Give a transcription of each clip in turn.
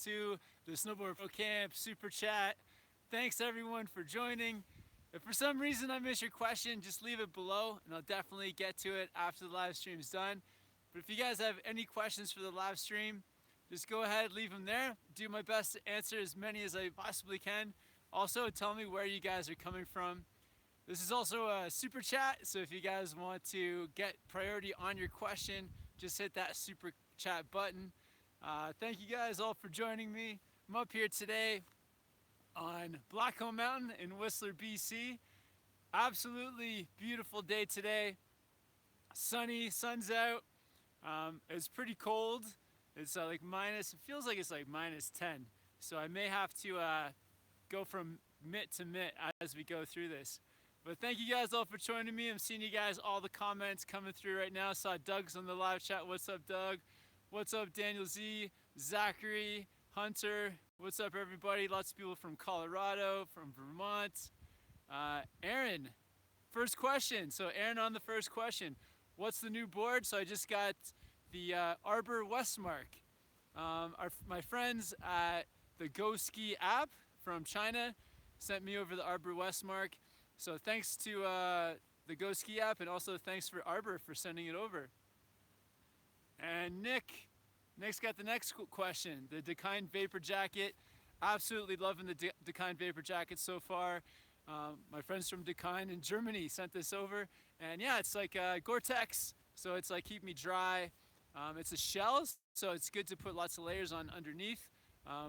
to the Snowboard Pro Camp Super Chat. Thanks everyone for joining. If for some reason I miss your question, just leave it below and I'll definitely get to it after the live stream's done. But if you guys have any questions for the live stream, just go ahead, leave them there. Do my best to answer as many as I possibly can. Also, tell me where you guys are coming from. This is also a super chat, so if you guys want to get priority on your question, just hit that super chat button. Thank you guys all for joining me. I'm up here today on Blackcomb Mountain in Whistler, BC. Absolutely beautiful day today. Sunny, sun's out. It's pretty cold. It's like minus, it feels like it's like minus 10. So I may have to go from mitt to mitt as we go through this. But thank you guys all for joining me. I'm seeing you guys, all the comments coming through right now. Saw Doug's on the live chat. What's up, Doug? What's up, Daniel Z, Zachary, Hunter? What's up, everybody? Lots of people from Colorado, from Vermont. Aaron, first question. So Aaron on the first question. What's the new board? So I just got the Arbor Westmark. My friends at the Go Ski app from China sent me over the Arbor Westmark. So thanks to the Go Ski app, and also thanks for Arbor for sending it over. And Nick's got the next question. The DAKINE Vapor Jacket. Absolutely loving the DAKINE Vapor Jacket so far. My friends from DAKINE in Germany sent this over. And yeah, it's like Gore-Tex, so it's like keep me dry. It's a shell, so it's good to put lots of layers on underneath.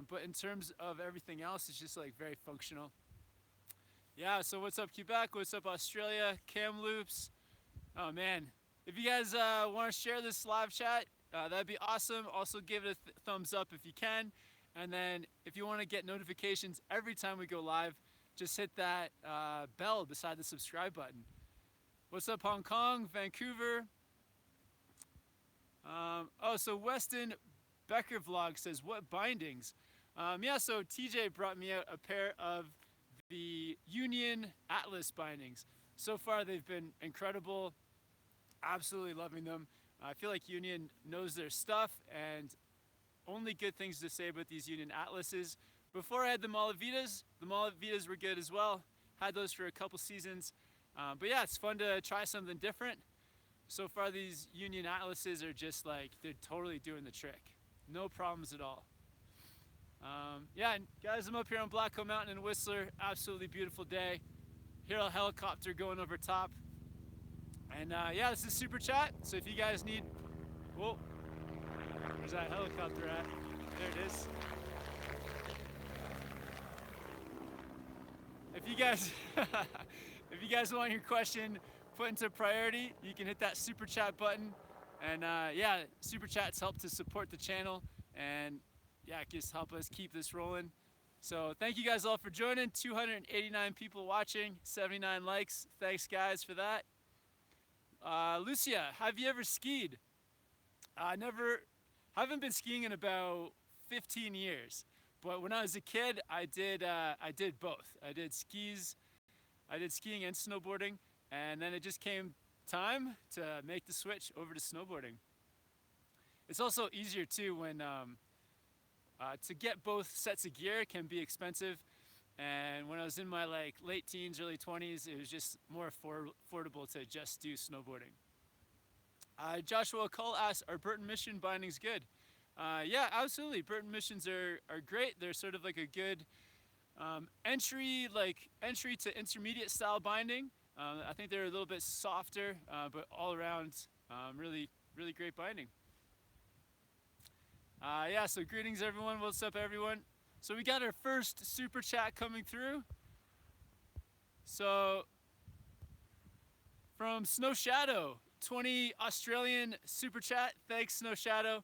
But in terms of everything else, it's just like very functional. Yeah, so what's up Quebec? What's up Australia? Kamloops. Oh man, if you guys want to share this live chat, that'd be awesome. Also give it a thumbs up if you can. And then if you want to get notifications every time we go live, just hit that bell beside the subscribe button. What's up Hong Kong, Vancouver? So Weston Becker Vlog says, what bindings? Yeah, so TJ brought me out a pair of the Union Atlas bindings. So far they've been incredible. Absolutely loving them. I feel like Union knows their stuff, and only good things to say about these Union Atlases. Before I had the Malavitas were good as well. Had those for a couple seasons. But yeah, it's fun to try something different. So far these Union Atlases are just like, they're totally doing the trick. No problems at all. Yeah, and guys, I'm up here on Blackcomb Mountain in Whistler. Absolutely beautiful day. Hear a helicopter going over top. And yeah, this is Super Chat. So if you guys need, whoa, where's that helicopter at? There it is. If you guys want your question put into priority, you can hit that Super Chat button. And yeah, Super Chats help to support the channel, and yeah, just help us keep this rolling. So thank you guys all for joining. 289 people watching, 79 likes. Thanks guys for that. Lucia, have you ever skied? Haven't been skiing in about 15 years. But when I was a kid, I did both. I did skiing and snowboarding, and then it just came time to make the switch over to snowboarding. It's also easier too when to get both sets of gear can be expensive, and when I was in my like late teens, early 20s, it was just more affordable to just do snowboarding. Joshua Cull asks, are Burton Mission bindings good? Yeah, absolutely. Burton Missions are great. They're sort of like a good entry to intermediate style binding. I think they're a little bit softer, but all around really great binding. Yeah, so greetings everyone. What's up everyone? So we got our first super chat coming through. So from Snow Shadow, 20 Australian super chat. Thanks Snow Shadow.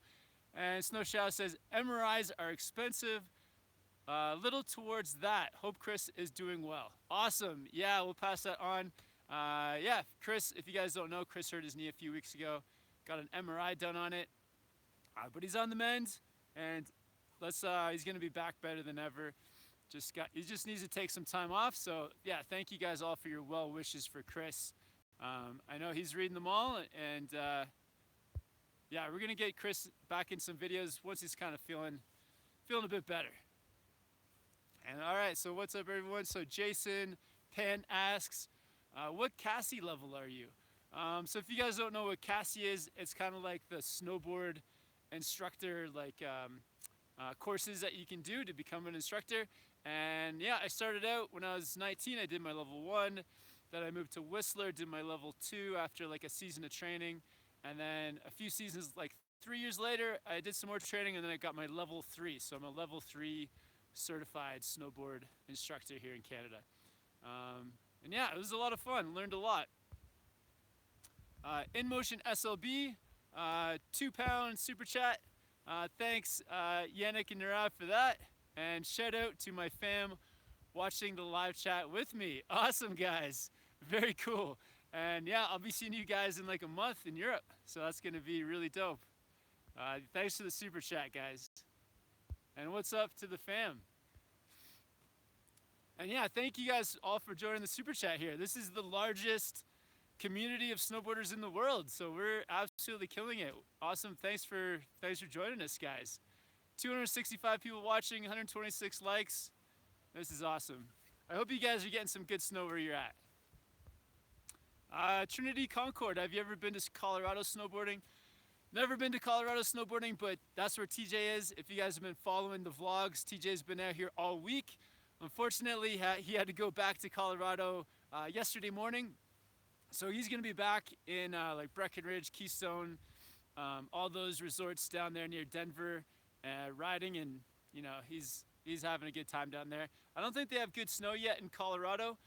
And Snow Shadow says, MRIs are expensive. Little towards that. Hope Chris is doing well. Awesome. Yeah, we'll pass that on. Yeah, Chris, if you guys don't know, Chris hurt his knee a few weeks ago. Got an MRI done on it. But he's on the mend, and he's going to be back better than ever. He just needs to take some time off. So yeah, thank you guys all for your well wishes for Chris. I know he's reading them all, and yeah, we're gonna get Chris back in some videos once he's kind of feeling feeling a bit better. And all right, so what's up, everyone? So Jason Pan asks, what Cassie level are you? So if you guys don't know what Cassie is, it's kind of like the snowboard instructor, like courses that you can do to become an instructor. And yeah, I started out when I was 19. I did my level 1. Then I moved to Whistler, did my level 2 after like a season of training. And then a few seasons, like 3 years later, I did some more training, and then I got my level 3. So I'm a level 3 certified snowboard instructor here in Canada. And yeah, it was a lot of fun. Learned a lot. In Motion SLB, £2 super chat. Thanks, Yannick and Nirav, for that. And shout out to my fam watching the live chat with me. Awesome, guys. Very cool. And yeah, I'll be seeing you guys in like a month in Europe. So that's going to be really dope. Thanks for the super chat, guys. And what's up to the fam? And yeah, thank you guys all for joining the super chat here. This is the largest community of snowboarders in the world, so we're absolutely killing it. Awesome. Thanks for joining us, guys. 265 people watching, 126 likes. This is awesome. I hope you guys are getting some good snow where you're at. Trinity Concord, have you ever been to Colorado snowboarding? Never been to Colorado snowboarding, but that's where TJ is. If you guys have been following the vlogs, TJ's been out here all week. Unfortunately, he had to go back to Colorado yesterday morning. So he's going to be back in like Breckenridge, Keystone, all those resorts down there near Denver, riding, and you know he's having a good time down there. I don't think they have good snow yet in Colorado,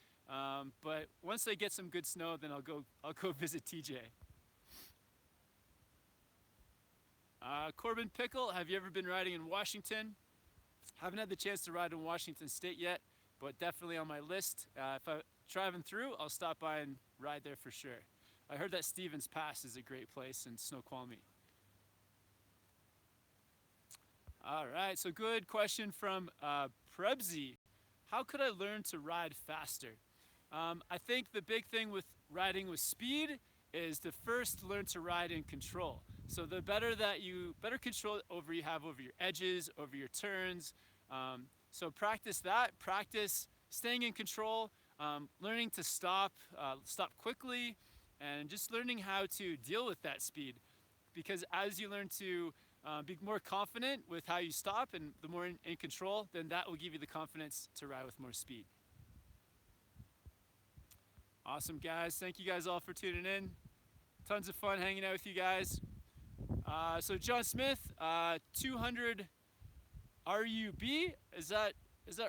but once they get some good snow, then I'll go visit TJ. Corbin Pickle, have you ever been riding in Washington? Haven't had the chance to ride in Washington State yet, but definitely on my list. If I'm driving through, I'll stop by and ride there for sure. I heard that Stevens Pass is a great place in Snoqualmie. All right, so good question from Prebzy. How could I learn to ride faster? I think the big thing with riding with speed is to first learn to ride in control. So the better control you have over your edges, over your turns. So practice that. Practice staying in control, learning to stop quickly, and just learning how to deal with that speed. Because as you learn to be more confident with how you stop and the more in control, then that will give you the confidence to ride with more speed. Awesome, guys. Thank you guys all for tuning in. Tons of fun hanging out with you guys. So John Smith, 200 RUB. Is that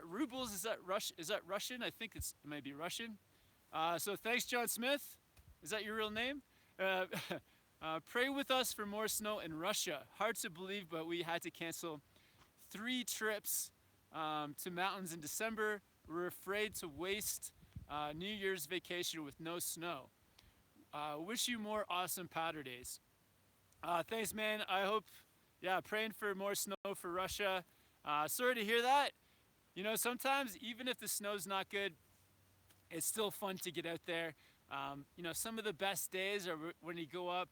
rubles? Is that Russian? I think it might be Russian. So thanks, John Smith. Is that your real name? Pray with us for more snow in Russia. Hard to believe, but we had to cancel 3 trips to mountains in December. We're afraid to waste New Year's vacation with no snow. Wish you more awesome powder days. Thanks, man. I hope, praying for more snow for Russia. Sorry to hear that. You know, sometimes even if the snow's not good, it's still fun to get out there. You know, some of the best days are when you go up,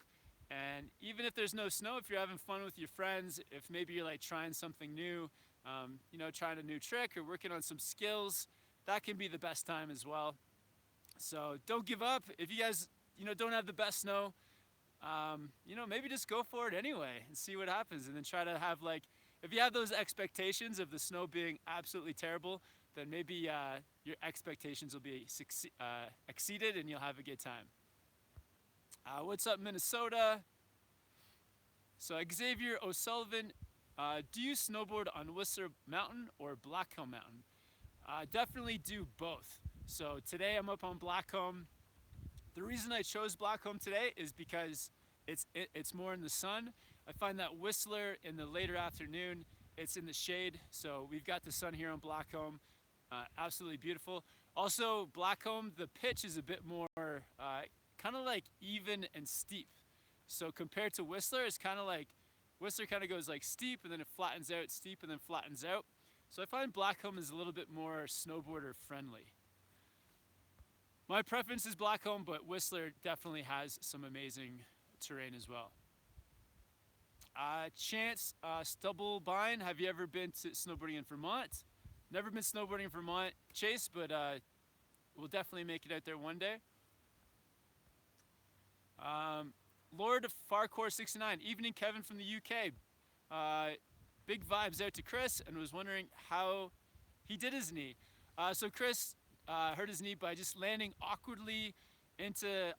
and even if there's no snow, if you're having fun with your friends, if maybe you're like trying something new, you know, trying a new trick or working on some skills, that can be the best time as well. So don't give up. If you guys, you know, don't have the best snow, you know, maybe just go for it anyway and see what happens, and then try to have, like, if you have those expectations of the snow being absolutely terrible, then maybe your expectations will be exceeded and you'll have a good time. What's up, Minnesota? So Xavier O'Sullivan, do you snowboard on Whistler Mountain or Blackcomb Mountain? Definitely do both. So today I'm up on Blackcomb. The reason I chose Blackcomb today is because it's more in the sun. I find that Whistler in the later afternoon, it's in the shade. So we've got the sun here on Blackcomb. Absolutely beautiful. Also, Blackcomb, the pitch is a bit more kind of like even and steep. So compared to Whistler, it's kind of like Whistler kind of goes like steep and then it flattens out, steep and then flattens out. So I find Blackcomb is a little bit more snowboarder friendly. My preference is Blackcomb, but Whistler definitely has some amazing terrain as well. Chance Stubblebine, have you ever been to snowboarding in Vermont? Never been snowboarding in Vermont, Chase, but we'll definitely make it out there one day. Lord Farcore 69, evening Kevin from the UK. Big vibes out to Chris, and was wondering how he did his knee. So Chris hurt his knee by just landing awkwardly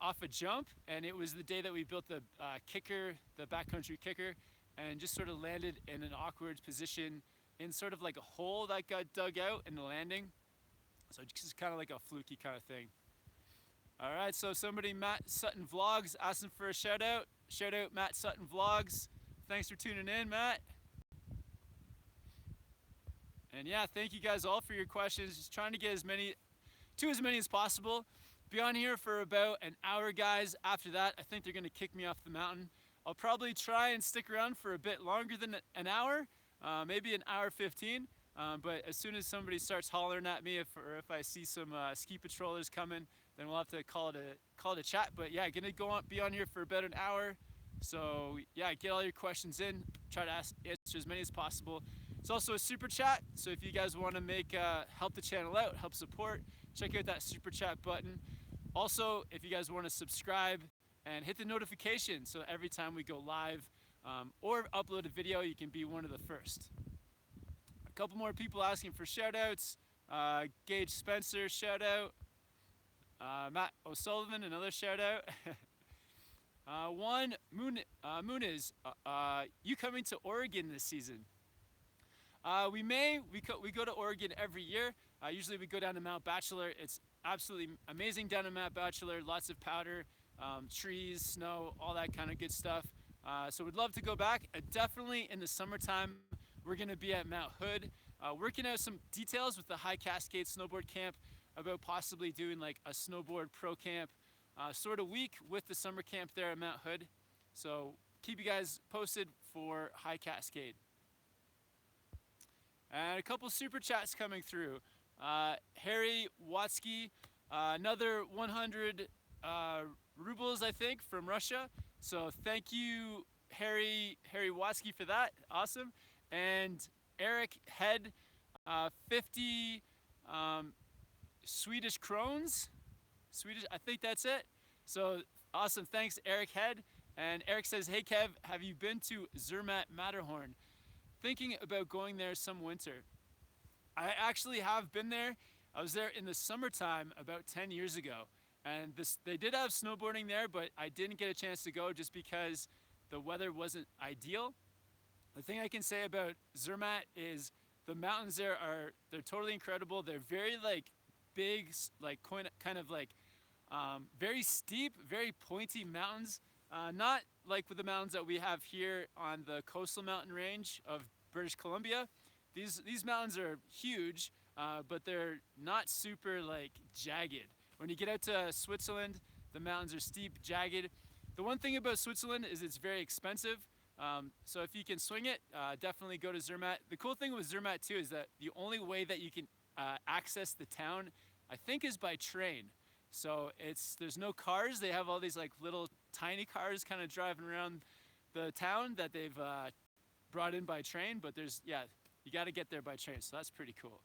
off a jump, and it was the day that we built the kicker, the backcountry kicker, and just sort of landed in an awkward position in sort of like a hole that got dug out in the landing. So just kind of like a fluky kind of thing. All right, so somebody, Matt Sutton Vlogs, asking for a shout out. Shout out Matt Sutton Vlogs. Thanks for tuning in, Matt. And yeah, thank you guys all for your questions. Just trying to get as many as possible. Be on here for about an hour, guys. After that, I think they're gonna kick me off the mountain. I'll probably try and stick around for a bit longer than an hour, maybe an hour 15. But as soon as somebody starts hollering at me, or if I see some ski patrollers coming, then we'll have to call it a chat. But yeah, gonna be on here for about an hour. So yeah, get all your questions in. Try to answer as many as possible. It's also a super chat, so if you guys want to help the channel out, help support, check out that super chat button. Also, if you guys want to subscribe and hit the notification, so every time we go live or upload a video, you can be one of the first. A couple more people asking for shout outs. Gage Spencer, shout out. Matt O'Sullivan, another shout out. Juan Muniz, you coming to Oregon this season? We go to Oregon every year. Usually we go down to Mount Bachelor. It's absolutely amazing down to Mount Bachelor. Lots of powder, trees, snow, all that kind of good stuff. So we'd love to go back. Definitely in the summertime, we're going to be at Mount Hood, working out some details with the High Cascade Snowboard Camp about possibly doing like a Snowboard Pro Camp sort of week with the summer camp there at Mount Hood. So keep you guys posted for High Cascade. And a couple super chats coming through. Harry Watsky, another 100 rubles, I think, from Russia. So thank you, Harry Watsky, for that. Awesome. And Eric Head, 50 Swedish krones. I think that's it. So awesome. Thanks, Eric Head. And Eric says, hey, Kev, have you been to Zermatt Matterhorn? Thinking about going there some winter. I actually have been there. I was there in the summertime about 10 years ago. And they did have snowboarding there, but I didn't get a chance to go just because the weather wasn't ideal. The thing I can say about Zermatt is the mountains there they're totally incredible. They're very like big, like kind of like very steep, very pointy mountains. Not like with the mountains that we have here on the coastal mountain range of British Columbia. These mountains are huge, but they're not super like jagged. When you get out to Switzerland, the mountains are steep, jagged. The one thing about Switzerland is it's very expensive. So if you can swing it, definitely go to Zermatt. The cool thing with Zermatt too is that the only way that you can access the town, I think, is by train. So there's no cars. They have all these like little tiny cars kind of driving around the town that they've brought in by train. But you got to get there by train. So that's pretty cool.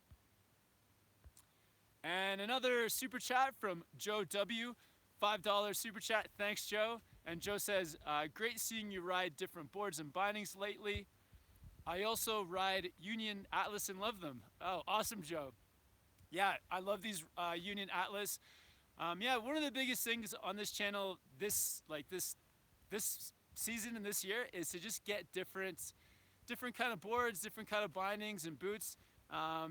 And another super chat from Joe W. $5 super chat. Thanks, Joe. And Joe says, great seeing you ride different boards and bindings lately. I also ride Union Atlas and love them. Oh, awesome, Joe. Yeah, I love these Union Atlas. Yeah, one of the biggest things on this channel this season and this year is to just get different kind of boards, different kind of bindings and boots,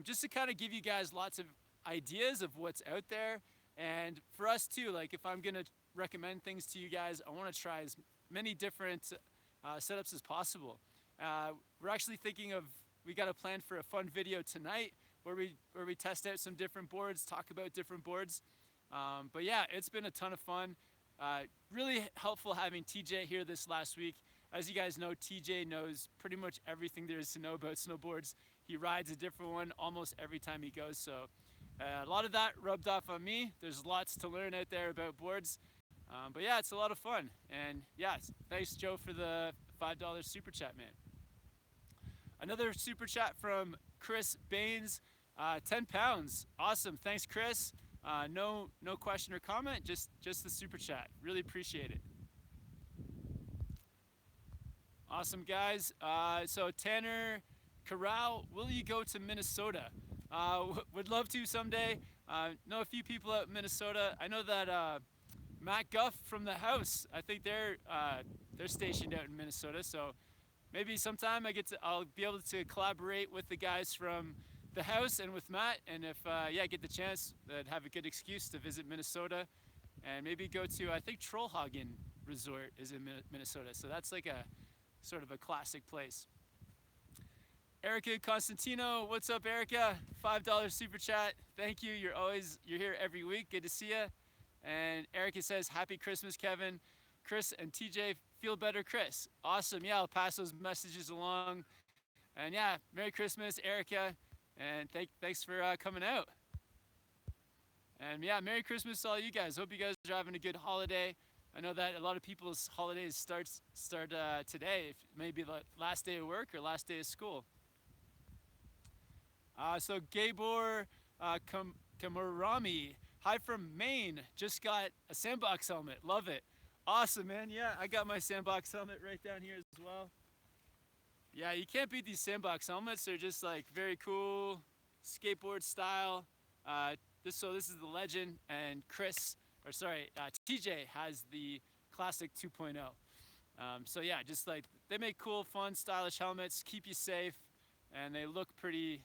just to kind of give you guys lots of ideas of what's out there. And for us too, like if I'm gonna recommend things to you guys, I want to try as many different setups as possible. We're actually thinking we got a plan for a fun video tonight where we test out some different boards, talk about different boards. But yeah, it's been a ton of fun. Really helpful having TJ here this last week. As you guys know, TJ knows pretty much everything there is to know about snowboards. He rides a different one almost every time he goes. So a lot of that rubbed off on me. There's lots to learn out there about boards. But yeah, it's a lot of fun. And yeah, thanks, Joe, for the $5 super chat, man. Another super chat from Chris Baines, 10 pounds. Awesome. Thanks, Chris. No question or comment, just the super chat. Really appreciate it. Awesome, guys. So Tanner Corral, will you go to Minnesota? Would love to someday. Know a few people out in Minnesota. I know that Matt Guff from the house, I think they're stationed out in Minnesota. So maybe sometime I'll be able to collaborate with the guys from the house and with Matt. And if I get the chance, I'd have a good excuse to visit Minnesota and maybe go to, I think Trollhagen Resort is in Minnesota. So that's like a sort of a classic place. Erica Constantino, what's up, Erica? $5 super chat. Thank you. You're here every week. Good to see you. And Erica says, happy Christmas, Kevin. Chris and TJ, feel better, Chris. Awesome. Yeah, I'll pass those messages along. And yeah, Merry Christmas, Erica. And thanks for coming out. And yeah, Merry Christmas to all you guys. Hope you guys are having a good holiday. I know that a lot of people's holidays start today. Maybe the last day of work or last day of school. So Gabor Kamurami, hi from Maine. Just got a sandbox helmet. Love it. Awesome, man. Yeah, I got my sandbox helmet right down here as well. Yeah, you can't beat these sandbox helmets. They're just like very cool, skateboard style. This is the Legend, and TJ has the Classic 2.0. So yeah, just like they make cool, fun, stylish helmets, keep you safe, and they look pretty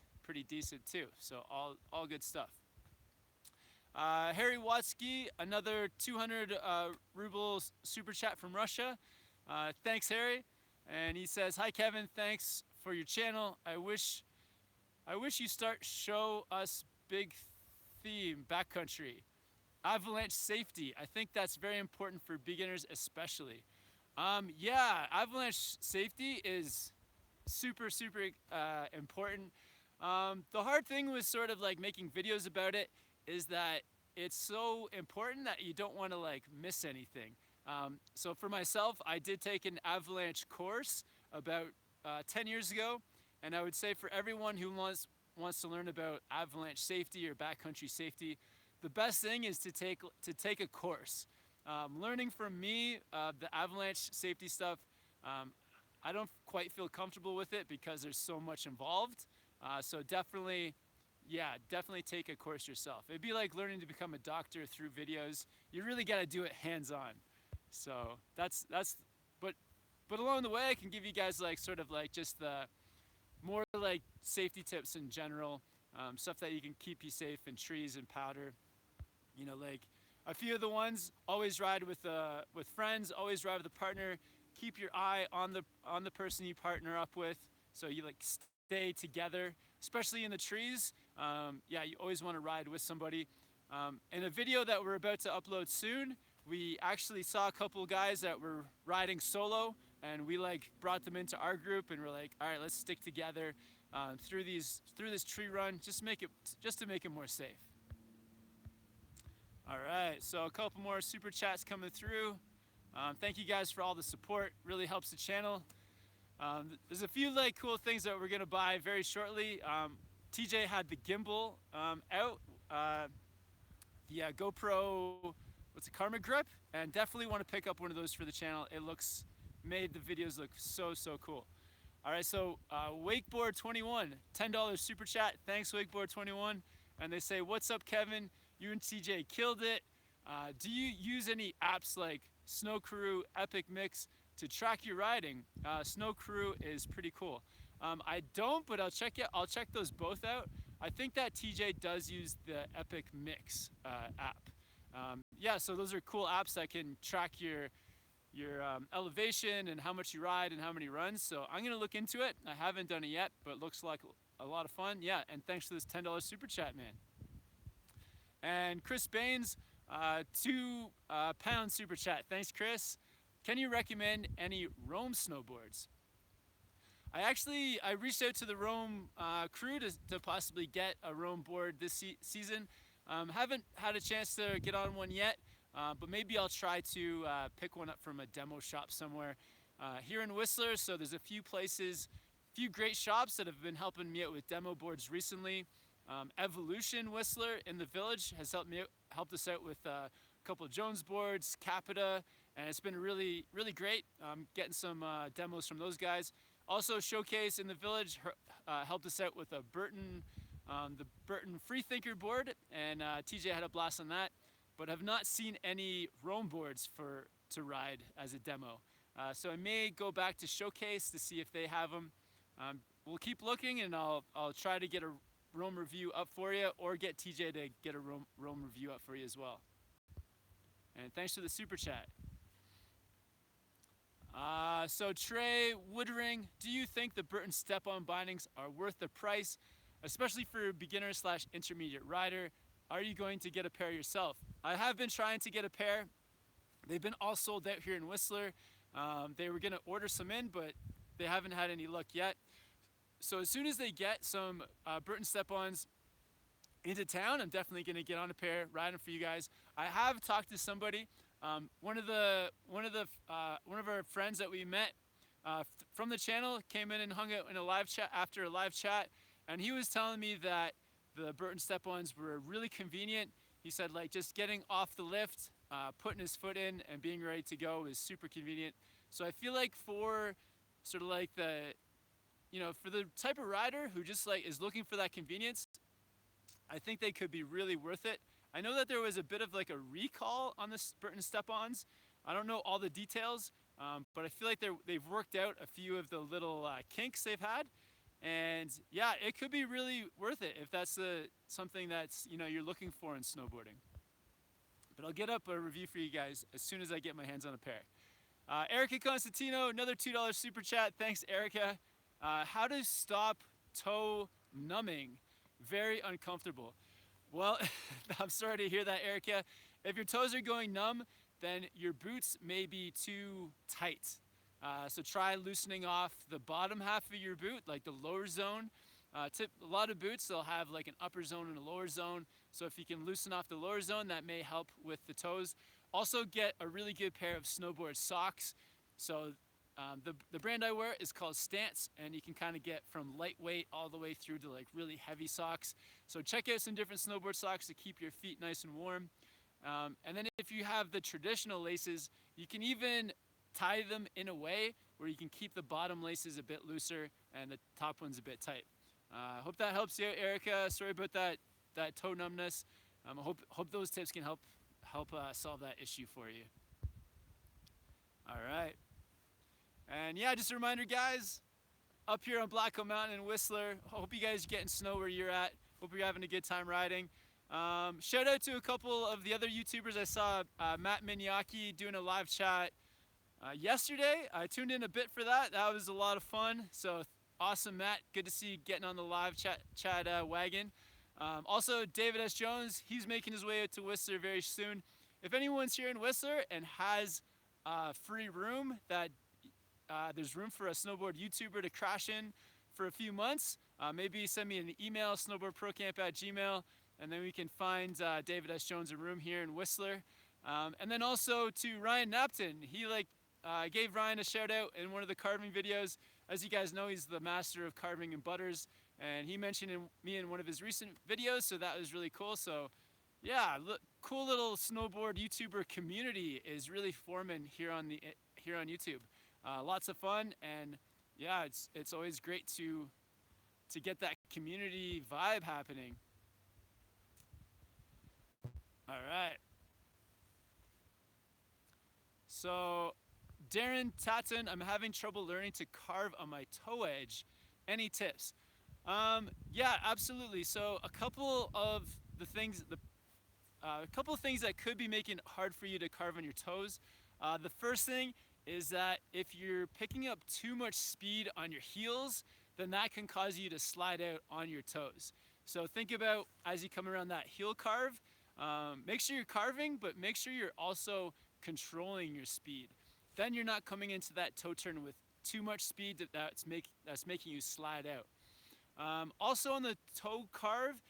decent too. So all good stuff. Harry Watsky, another 200 rubles super chat from Russia. Thanks, Harry. And he says, hi Kevin, thanks for your channel. I wish you show us big theme backcountry. Avalanche safety. I think that's very important for beginners especially. Yeah, avalanche safety is super important. The hard thing with sort of like making videos about it is that it's so important that you don't want to like miss anything. So for myself, I did take an avalanche course about 10 years ago, and I would say for everyone who wants to learn about avalanche safety or backcountry safety, the best thing is to take a course. Learning from me, the avalanche safety stuff, I don't quite feel comfortable with it because there's so much involved. So definitely take a course yourself. It'd be like learning to become a doctor through videos. You really got to do it hands-on. So but along the way, I can give you guys like sort of like just the more like safety tips in general, stuff that you can keep you safe in trees and powder. You know, like a few of the ones: always ride with friends, always ride with a partner. Keep your eye on the person you partner up with, so you like stay together, especially in the trees. Yeah, you always want to ride with somebody. In a video that we're about to upload soon, we actually saw a couple guys that were riding solo, and we like brought them into our group, and we're like, all right, let's stick together through this tree run, just to make it more safe. All right, so a couple more super chats coming through. Thank you guys for all the support. Really helps the channel. There's a few like cool things that we're gonna buy very shortly. TJ had the gimbal out, the GoPro, what's a Karma Grip, and definitely want to pick up one of those for the channel. It made the videos look so cool. All right, so Wakeboard21, $10 super chat. Thanks, Wakeboard21. And they say, what's up, Kevin? You and TJ killed it. Do you use any apps like Snow Crew, Epic Mix to track your riding? Snow Crew is pretty cool. I don't, but I'll check those both out. I think that TJ does use the Epic Mix app. Yeah, so those are cool apps that can track your elevation and how much you ride and how many runs. So I'm gonna look into it. I haven't done it yet, but it looks like a lot of fun. Yeah, and thanks for this $10 super chat, man. And Chris Baines, 2 pound super chat. Thanks, Chris. Can you recommend any Roam snowboards? I reached out to the Roam crew to possibly get a Roam board this season. Haven't had a chance to get on one yet, but maybe I'll try to pick one up from a demo shop somewhere. here in Whistler. So there's a few places, a few great shops that have been helping me out with demo boards recently. Evolution Whistler in the Village has helped us out with a couple of Jones boards, Capita, and it's been really great. Getting some demos from those guys. Also, Showcase in the Village helped us out with a the Burton Freethinker board, and TJ had a blast on that. But have not seen any Roam boards to ride as a demo. So I may go back to Showcase to see if they have them. We'll keep looking, and I'll try to get a Roam review up for you, or get TJ to get a Roam review up for you as well. And thanks for the super chat. So Trey Woodring, do you think the Burton step-on bindings are worth the price, especially for a beginner/intermediate rider? Are you going to get a pair yourself? I have been trying to get a pair. They've been all sold out here in Whistler. They were gonna order some in, but they haven't had any luck yet. So as soon as they get some Burton step-ons into town, I'm definitely gonna get on a pair, ride them for you guys. I have talked to somebody. One of our friends that we met from the channel came in and hung out in a live chat after a live chat, and he was telling me that the Burton step-ons were really convenient. He said, like, just getting off the lift, putting his foot in, and being ready to go is super convenient. So I feel like for sort of like for the type of rider who just like is looking for that convenience, I think they could be really worth it. I know that there was a bit of like a recall on the Burton step-ons. I don't know all the details, but I feel like they've worked out a few of the little kinks they've had. And yeah, it could be really worth it if that's something that's you're looking for in snowboarding. But I'll get up a review for you guys as soon as I get my hands on a pair. Erica Constantino, another $2 super chat. Thanks, Erica. How to stop toe numbing? Very uncomfortable. Well, I'm sorry to hear that, Erica. If your toes are going numb, then your boots may be too tight. So try loosening off the bottom half of your boot, like the lower zone. A lot of boots, they'll have like an upper zone and a lower zone. So if you can loosen off the lower zone, that may help with the toes. Also get a really good pair of snowboard socks. So the brand I wear is called Stance, and you can kind of get from lightweight all the way through to like really heavy socks. So check out some different snowboard socks to keep your feet nice and warm. And then if you have the traditional laces, you can even tie them in a way where you can keep the bottom laces a bit looser and the top one's a bit tight. Hope that helps you out, Erica. Sorry about that toe numbness. Hope those tips can help solve that issue for you. All right. And yeah, just a reminder, guys, up here on Blackcomb Mountain in Whistler, hope you guys are getting snow where you're at. Hope you're having a good time riding. Shout out to a couple of the other YouTubers. I saw Matt Minyaki doing a live chat yesterday. I tuned in a bit for that. That was a lot of fun. So awesome, Matt. Good to see you getting on the live chat wagon. Also, David S. Jones, he's making his way out to Whistler very soon. If anyone's here in Whistler and has free room that there's room for a snowboard YouTuber to crash in for a few months, maybe send me an email, SnowboardProCamp@gmail.com, and then we can find David S. Jones a room here in Whistler. And then also to Ryan Napton. He gave Ryan a shout out in one of the carving videos. As you guys know, he's the master of carving and butters, and he mentioned me in one of his recent videos, so that was really cool. So yeah, cool little snowboard YouTuber community is really forming here on YouTube. Lots of fun, and yeah, it's always great to get that community vibe happening. All right. So, Darren Tatton, I'm having trouble learning to carve on my toe edge. Any tips? Yeah, absolutely. So a couple of things that could be making it hard for you to carve on your toes. The first thing is that if you're picking up too much speed on your heels, then that can cause you to slide out on your toes. So think about as you come around that heel carve, make sure you're carving, but make sure you're also controlling your speed. Then you're not coming into that toe turn with too much speed that's making you slide out. Also on the toe carve,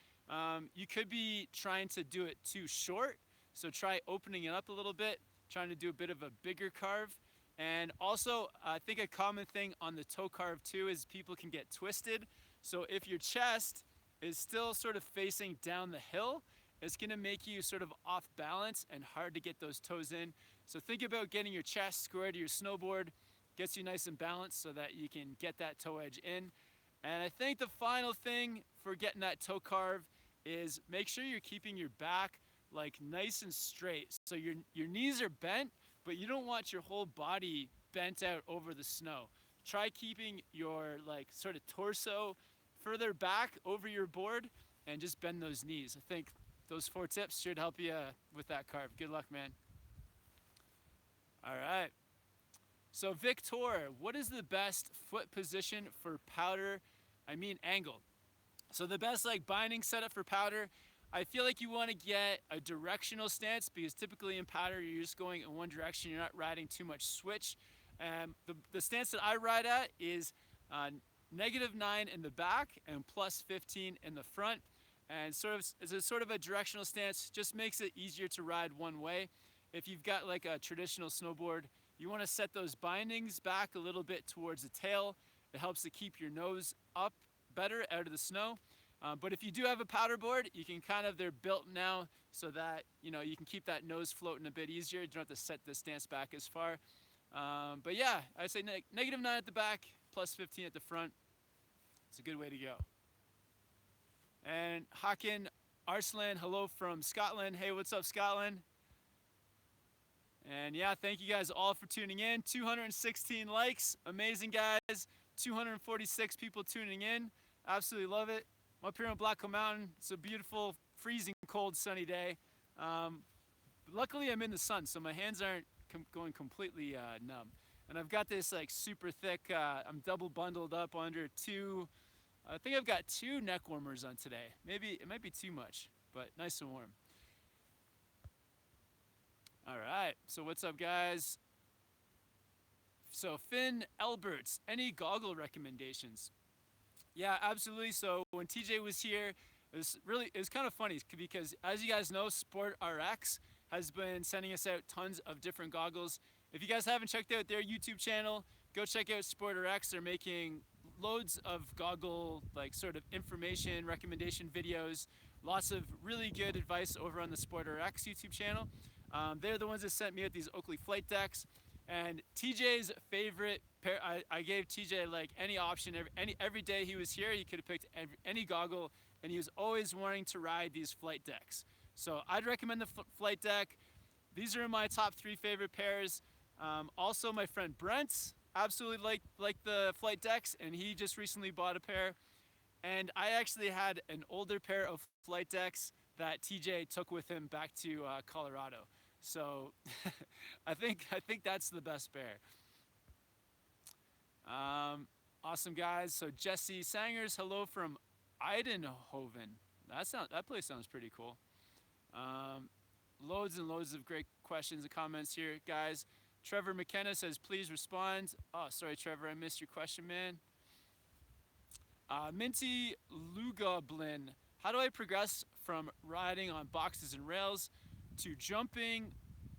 you could be trying to do it too short. So try opening it up a little bit, trying to do a bit of a bigger carve. And also, I think a common thing on the toe carve too is people can get twisted. So if your chest is still sort of facing down the hill, it's gonna make you sort of off balance and hard to get those toes in. So think about getting your chest square to your snowboard, gets you nice and balanced so that you can get that toe edge in. And I think the final thing for getting that toe carve is make sure you're keeping your back like nice and straight. So your knees are bent, but you don't want your whole body bent out over the snow. Try keeping your like sort of torso further back over your board and just bend those knees. I think those 4 tips should help you with that carve. Good luck, man. All right. So Victor, what is the best foot position for powder? I mean angle. So the best like binding setup for powder, I feel like you want to get a directional stance because typically in powder you're just going in one direction. You're not riding too much switch. The stance that I ride at is -9 in the back and +15 in the front. And sort of as a sort of a directional stance, just makes it easier to ride one way. If you've got like a traditional snowboard, you want to set those bindings back a little bit towards the tail. It helps to keep your nose up better out of the snow. But if you do have a powder board, you can they're built now so that, you can keep that nose floating a bit easier. You don't have to set the stance back as far. But yeah, I'd say -9 at the back, +15 at the front. It's a good way to go. And Hakan Arslan, hello from Scotland. Hey, what's up, Scotland? And yeah, thank you guys all for tuning in. 216 likes. Amazing, guys. 246 people tuning in. Absolutely love it. I'm up here on Blackcomb Mountain. It's a beautiful, freezing cold, sunny day. Luckily, I'm in the sun, so my hands aren't going completely numb. And I've got this like super thick, I'm double bundled up under I think I've got 2 neck warmers on today. Maybe it might be too much, but nice and warm. All right, so what's up, guys? So Finn Elberts, any goggle recommendations? Yeah, absolutely. So when TJ was here, it was kind of funny because as you guys know, SportRx has been sending us out tons of different goggles. If you guys haven't checked out their YouTube channel, go check out SportRx. They're making loads of goggle like sort of information recommendation videos, lots of really good advice over on the SportRx YouTube channel. They're the ones that sent me out these Oakley flight decks, and TJ's favorite pair. I gave TJ like any option every day he was here. He could have picked any goggle, and he was always wanting to ride these flight decks. So I'd recommend the flight deck. These are my top 3 favorite pairs. Also, my friend Brent absolutely like the flight decks, and he just recently bought a pair. And I actually had an older pair of flight decks that TJ took with him back to Colorado. So I think that's the best pair. Awesome, guys. So Jesse Sangers, hello from Eindhoven. That place sounds pretty cool. Loads and loads of great questions and comments here, guys. Trevor McKenna says, please respond. Oh, sorry, Trevor, I missed your question, man. Minty Lugoblin, how do I progress from riding on boxes and rails to jumping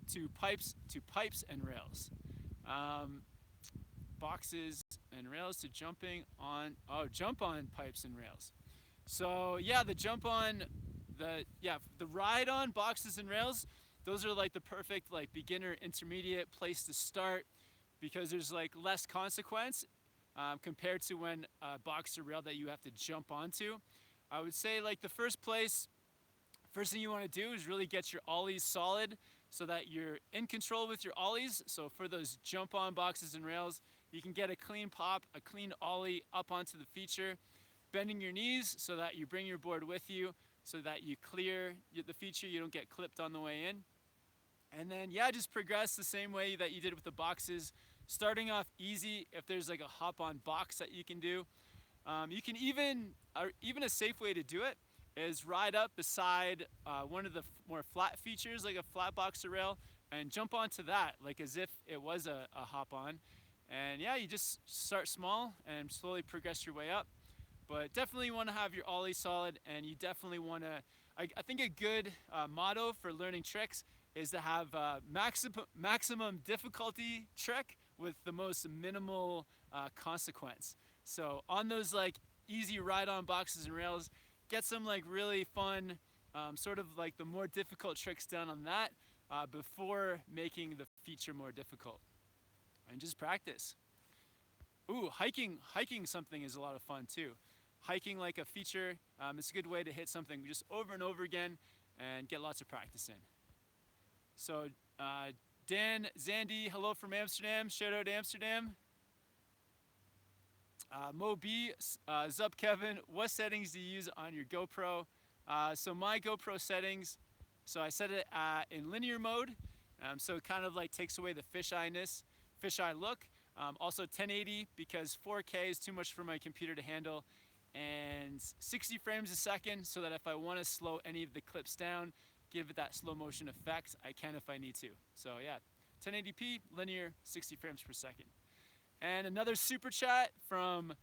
to pipes and rails? Boxes and rails to jumping on, jump on pipes and rails. So yeah, the ride on boxes and rails, those are like the perfect like beginner intermediate place to start because there's like less consequence compared to when a box or rail that you have to jump onto. I would say like the first thing you want to do is really get your ollies solid so that you're in control with your ollies. So for those jump on boxes and rails, you can get a clean pop, a clean ollie up onto the feature, bending your knees so that you bring your board with you so that you clear the feature, you don't get clipped on the way in. And then, yeah, just progress the same way that you did with the boxes, starting off easy. If there's like a hop-on box that you can do, you can even a safe way to do it is ride up beside one of the more flat features, like a flat box or rail, and jump onto that, like as if it was a hop-on. And yeah, you just start small and slowly progress your way up. But definitely want to have your ollie solid, and you definitely want to, I think a good motto for learning tricks is to have maximum difficulty trick with the most minimal consequence. So on those like easy ride-on boxes and rails, get some like really fun, sort of like the more difficult tricks done on that before making the feature more difficult. And just practice. Ooh, hiking something is a lot of fun too. Hiking like a feature, it's a good way to hit something just over and over again and get lots of practice in. So Dan Zandy, hello from Amsterdam. Shout out to Amsterdam. Mo B, Zup Kevin, what settings do you use on your GoPro? So my GoPro settings, so I set it in linear mode, so it kind of like takes away the fisheye look. Also 1080 because 4K is too much for my computer to handle, and 60 frames a second so that if I want to slow any of the clips down, give it that slow motion effect, I can if I need to. So yeah, 1080p, linear, 60 frames per second. And another super chat from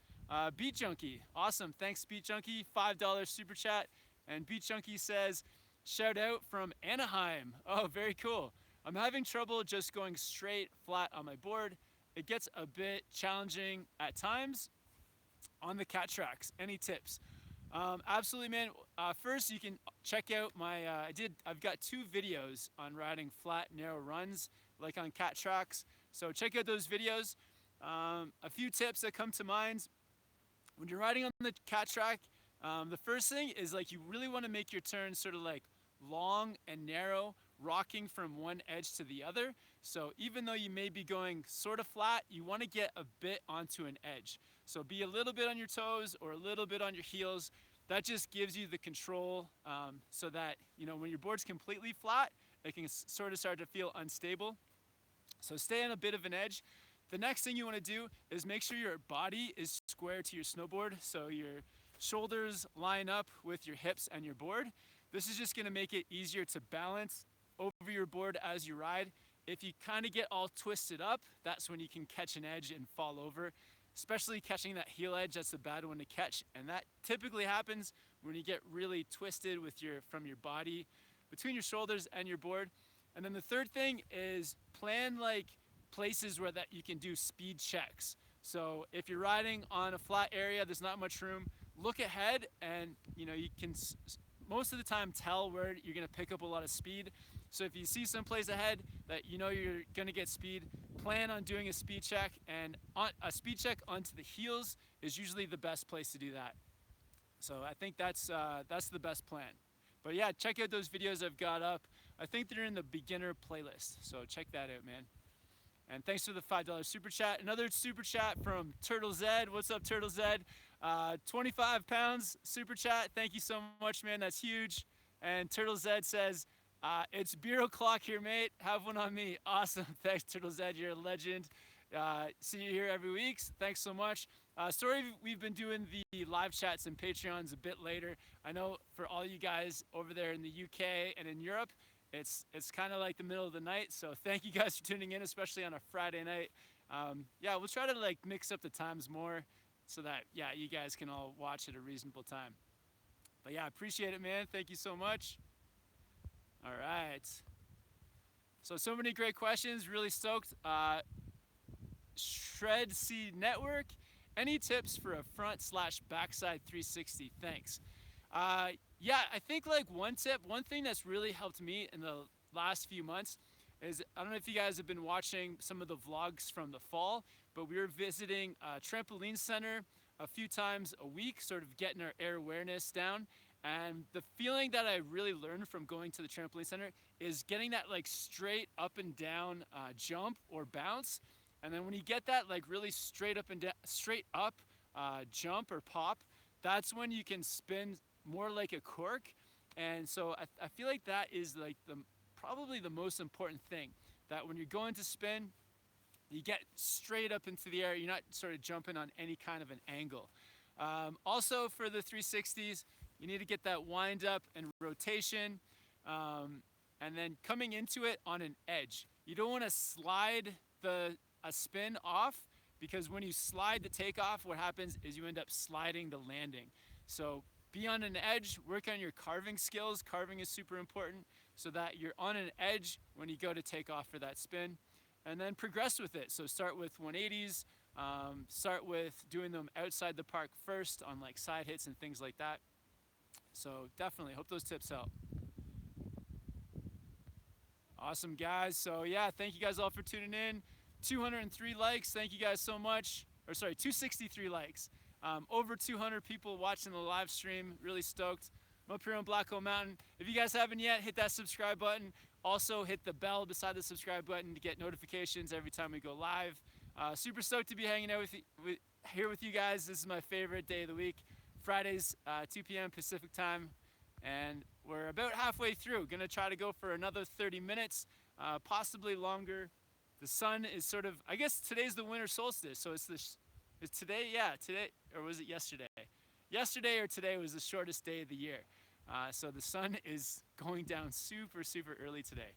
Beat Junkie. Awesome, thanks Beat Junkie, $5 super chat. And Beat Junkie says, shout out from Anaheim. Oh, very cool. I'm having trouble just going straight flat on my board. It gets a bit challenging at times on the cat tracks. Any tips? Absolutely, man. First, you can check out my, I've got 2 videos on riding flat, narrow runs, like on cat tracks. So check out those videos. A few tips that come to mind. When you're riding on the cat track, the first thing is like you really want to make your turn sort of like long and narrow, rocking from one edge to the other. So even though you may be going sort of flat, you want to get a bit onto an edge. So be a little bit on your toes or a little bit on your heels. That just gives you the control so that, you know, when your board's completely flat, it can sort of start to feel unstable. So stay on a bit of an edge. The next thing you want to do is make sure your body is square to your snowboard, so your shoulders line up with your hips and your board. This is just going to make it easier to balance over your board as you ride. If you kind of get all twisted up, that's when you can catch an edge and fall over, especially catching that heel edge. That's the bad one to catch, and that typically happens when you get really twisted with from your body between your shoulders and your board. And then the third thing is plan like places where that you can do speed checks. So if you're riding on a flat area, there's not much room, look ahead and you can most of the time tell where you're going to pick up a lot of speed. So if you see someplace ahead that you're going to get speed, plan on doing a speed check, and a speed check onto the heels is usually the best place to do that. So I think that's the best plan. But yeah, check out those videos I've got up. I think they're in the beginner playlist, so check that out, man. And thanks for the $5 super chat. Another super chat from Turtle Zed. What's up, Turtle Zed? 25 pounds super chat. Thank you so much, man. That's huge. And Turtle Zed says, it's beer o'clock here, mate. Have one on me. Awesome. Thanks, Turtle Zed. You're a legend. See you here every week. Thanks so much. Sorry we've been doing the live chats and Patreons a bit later. I know for all you guys over there in the UK and in Europe, it's kind of like the middle of the night, so thank you guys for tuning in, especially on a Friday night. Yeah, we'll try to like mix up the times more so that, yeah, you guys can all watch at a reasonable time. But yeah, I appreciate it, man. Thank you so much. All right. So many great questions. Really stoked. Shred Seed Network. Any tips for a front/backside 360? Thanks. Yeah, I think like one thing that's really helped me in the last few months is, I don't know if you guys have been watching some of the vlogs from the fall, but we were visiting a trampoline center a few times a week, sort of getting our air awareness down. And the feeling that I really learned from going to the trampoline center is getting that like straight up and down jump or bounce. And then when you get that like really straight up jump or pop, that's when you can spin more like a cork. And so I feel like that is like probably the most important thing, that when you're going to spin, you get straight up into the air. You're not sort of jumping on any kind of an angle. Also for the 360s, you need to get that wind up and rotation, and then coming into it on an edge. You don't want to slide a spin off, because when you slide the takeoff, what happens is you end up sliding the landing. So be on an edge, work on your carving skills. Carving is super important so that you're on an edge when you go to take off for that spin. and then progress with it. So start with 180s, start with doing them outside the park first on like side hits and things like that. So definitely hope those tips help. Awesome, guys. So yeah, thank you guys all for tuning in. 203 likes. Thank you guys so much. Or sorry, 263 likes. Over 200 people watching the live stream. Really stoked. I'm up here on Black Hole Mountain. If you guys haven't yet, hit that subscribe button. Also hit the bell beside the subscribe button to get notifications every time we go live. Super stoked to be hanging out here with you guys. This is my favorite day of the week. Fridays, 2 p.m. Pacific time. And we're about halfway through. Gonna try to go for another 30 minutes, possibly longer. The sun is sort of, I guess today's the winter solstice, so it's today? Yeah, today, or was it yesterday? Yesterday or today was the shortest day of the year. So the sun is going down super, super early today.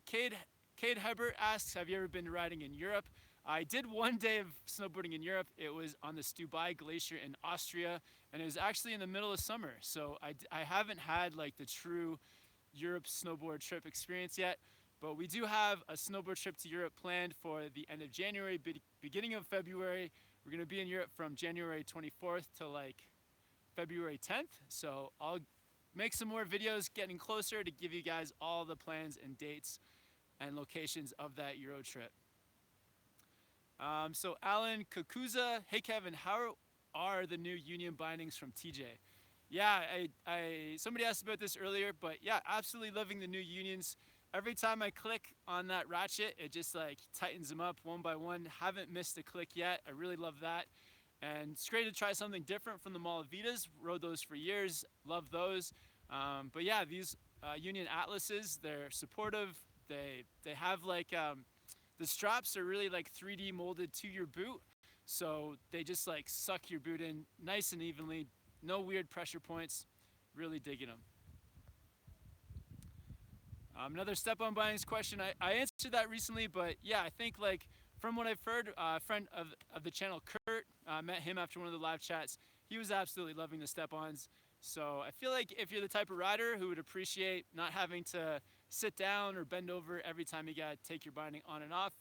Cade Hebert asks, have you ever been riding in Europe? I did one day of snowboarding in Europe. It was on the Stubai Glacier in Austria, and it was actually in the middle of summer. So I haven't had like the true Europe snowboard trip experience yet, but we do have a snowboard trip to Europe planned for the end of January, beginning of February. We're gonna be in Europe from January 24th to like February 10th. So I'll make some more videos getting closer to give you guys all the plans and dates and locations of that Euro trip. So Alan Kakuza, hey Kevin, how are the new union bindings from TJ? Yeah, somebody asked about this earlier, but yeah, absolutely loving the new unions. Every time I click on that ratchet, it just like tightens them up one by one. Haven't missed a click yet. I really love that. And it's great to try something different from the Malavitas. Rode those for years, love those. But yeah, these Union Atlases, they're supportive. They have like, the straps are really like 3D molded to your boot. So they just like suck your boot in nice and evenly. No weird pressure points. Really digging them. Another step-on bindings question. I answered that recently, but yeah, I think like from what I've heard, a friend of the channel, Kurt, met him after one of the live chats. He was absolutely loving the step-ons. So I feel like if you're the type of rider who would appreciate not having to sit down or bend over every time you gotta take your binding on and off,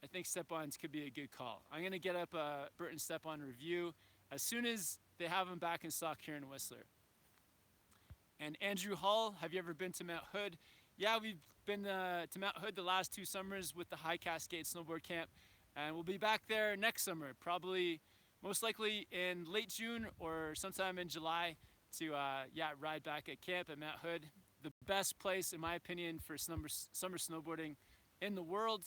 I think step-ons could be a good call. I'm gonna get up a Burton step-on review as soon as they have them back in stock here in Whistler. And Andrew Hall, have you ever been to Mount Hood? Yeah, we've been to Mount Hood the last 2 summers with the High Cascade Snowboard Camp, and we'll be back there next summer, probably most likely in late June or sometime in July to ride back at camp at Mount Hood. The best place, in my opinion, for summer snowboarding in the world.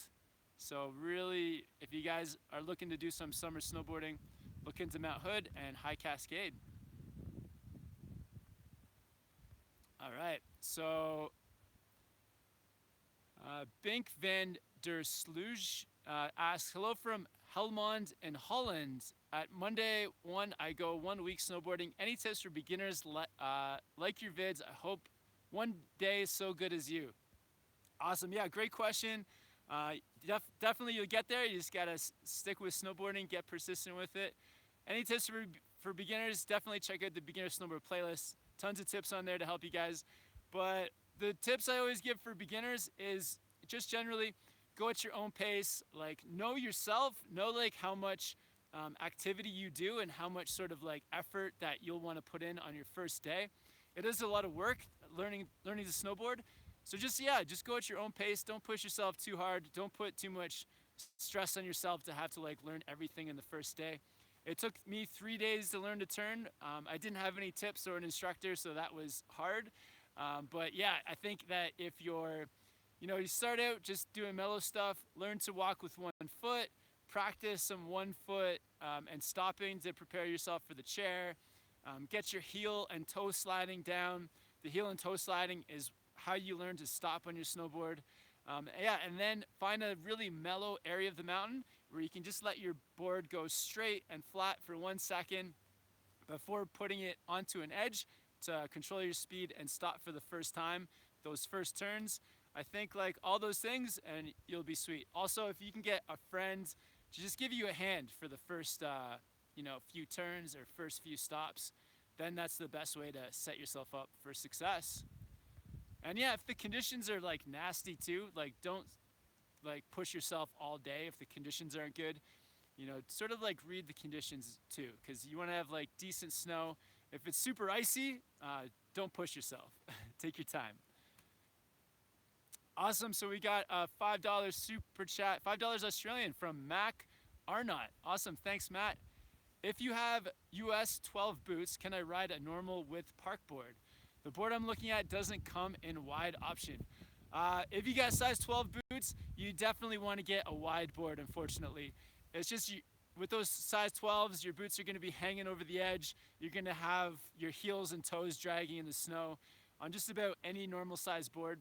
So really, if you guys are looking to do some summer snowboarding, look into Mount Hood and High Cascade. All right, so Bink van der Sluge asks, hello from Helmond in Holland. At Monday 1, I go 1 week snowboarding. Any tips for beginners like your vids? I hope one day is so good as you. Awesome, yeah, great question. Definitely you'll get there. You just gotta stick with snowboarding, get persistent with it. Any tips for beginners? Definitely check out the beginner snowboard playlist. Tons of tips on there to help you guys. But the tips I always give for beginners is just generally go at your own pace. Like know yourself, know like how much activity you do and how much sort of like effort that you'll want to put in on your first day. It is a lot of work learning to snowboard. So just go at your own pace. Don't push yourself too hard. Don't put too much stress on yourself to have to like learn everything in the first day. It took me 3 days to learn to turn. I didn't have any tips or an instructor, so that was hard. But yeah, I think that if you start out just doing mellow stuff, learn to walk with 1 foot, practice some 1 foot and stopping to prepare yourself for the chair. Get your heel and toe sliding down. The heel and toe sliding is how you learn to stop on your snowboard. And then find a really mellow area of the mountain where you can just let your board go straight and flat for 1 second before putting it onto an edge to control your speed and stop for the first time, those first turns. I think like all those things and you'll be sweet. Also, if you can get a friend to just give you a hand for the first few turns or first few stops, then that's the best way to set yourself up for success. And yeah, if the conditions are like nasty too, like don't like push yourself all day if the conditions aren't good. You know, sort of like read the conditions too, because you want to have like decent snow. If it's super icy, don't push yourself. Take your time. Awesome. So we got a $5 super chat, $5 Australian from Mac Arnott. Awesome. Thanks, Matt. If you have US 12 boots, can I ride a normal width park board? The board I'm looking at doesn't come in wide option. If you got size 12 boots, you definitely want to get a wide board, unfortunately. It's just with those size 12s, your boots are going to be hanging over the edge. You're going to have your heels and toes dragging in the snow on just about any normal size board.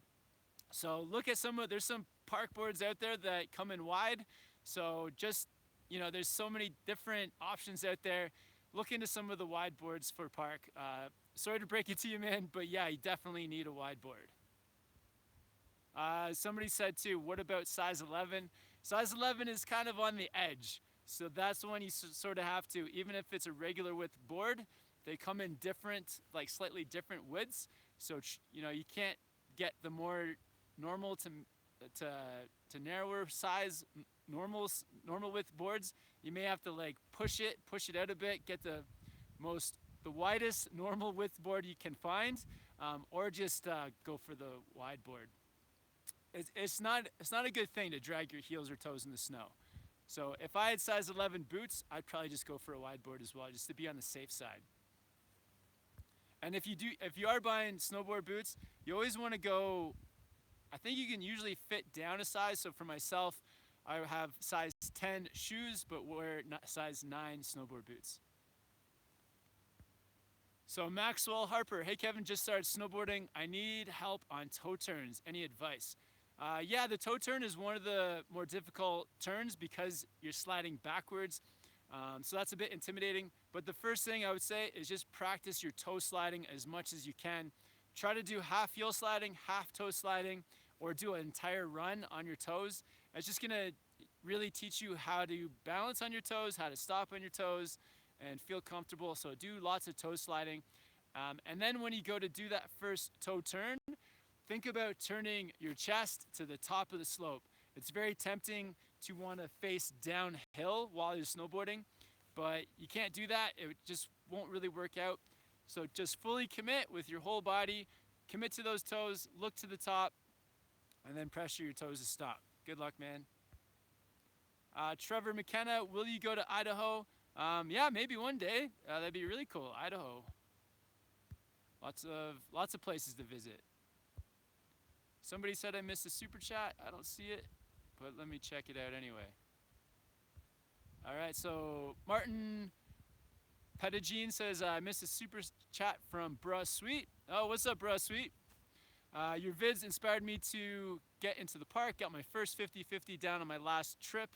So look at there's some park boards out there that come in wide. So just, there's so many different options out there. Look into some of the wide boards for park. Sorry to break it to you, man, but yeah, you definitely need a wide board. Somebody said too, what about size 11? Size 11 is kind of on the edge. So that's the one you sort of have to, even if it's a regular width board, they come in different, like slightly different widths. So, you can't get the more normal to narrower size normal width boards. You may have to like push it out a bit, get the widest normal width board you can find, or just go for the wide board. It's not a good thing to drag your heels or toes in the snow. So if I had size 11 boots, I'd probably just go for a wide board as well, just to be on the safe side. And if you are buying snowboard boots, you always want to go, I think you can usually fit down a size. So for myself, I have size 10 shoes, but wear size 9 snowboard boots. So Maxwell Harper, hey Kevin, just started snowboarding. I need help on toe turns. Any advice? Yeah, the toe turn is one of the more difficult turns because you're sliding backwards. So that's a bit intimidating. But the first thing I would say is just practice your toe sliding as much as you can. Try to do half heel sliding, half toe sliding, or do an entire run on your toes. It's just going to really teach you how to balance on your toes, how to stop on your toes, and feel comfortable. So do lots of toe sliding. And then when you go to do that first toe turn, think about turning your chest to the top of the slope. It's very tempting to want to face downhill while you're snowboarding, but you can't do that. It just won't really work out. So just fully commit with your whole body, commit to those toes, look to the top, and then pressure your toes to stop. Good luck, man. Trevor McKenna, will you go to Idaho? Yeah, maybe one day. That'd be really cool. Idaho. Lots of places to visit. Somebody said I missed a super chat. I don't see it, but let me check it out anyway. All right, so Martin Pettigene says I missed a super chat from Bruh Sweet. Oh, what's up, Bruh Sweet? Your vids inspired me to get into the park. Got my first 50-50 down on my last trip.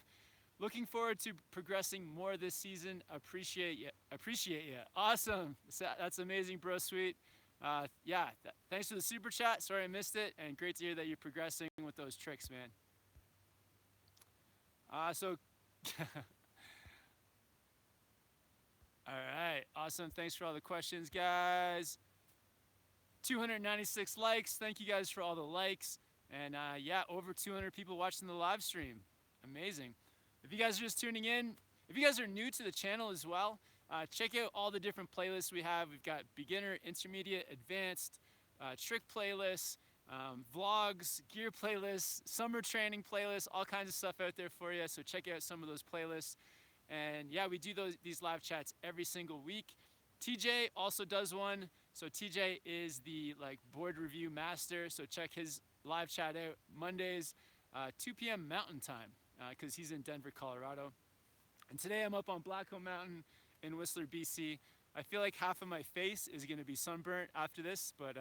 Looking forward to progressing more this season. Appreciate you. Awesome. That's amazing, Bro Sweet. Yeah, thanks for the super chat. Sorry I missed it, and great to hear that you're progressing with those tricks, man. All right, awesome. Thanks for all the questions, guys. 296 likes. Thank you guys for all the likes. And yeah, over 200 people watching the live stream. Amazing. If you guys are just tuning in, if you guys are new to the channel as well, check out all the different playlists we have. We've got beginner, intermediate, advanced, trick playlists, vlogs, gear playlists, summer training playlists, all kinds of stuff out there for you. So check out some of those playlists. And yeah, we do these live chats every single week. TJ also does one. So TJ is the board review master. So check his live chat out Mondays, 2 p.m. Mountain Time, because he's in Denver, Colorado. And today I'm up on Blackcomb Mountain in Whistler, BC. I feel like half of my face is going to be sunburnt after this, but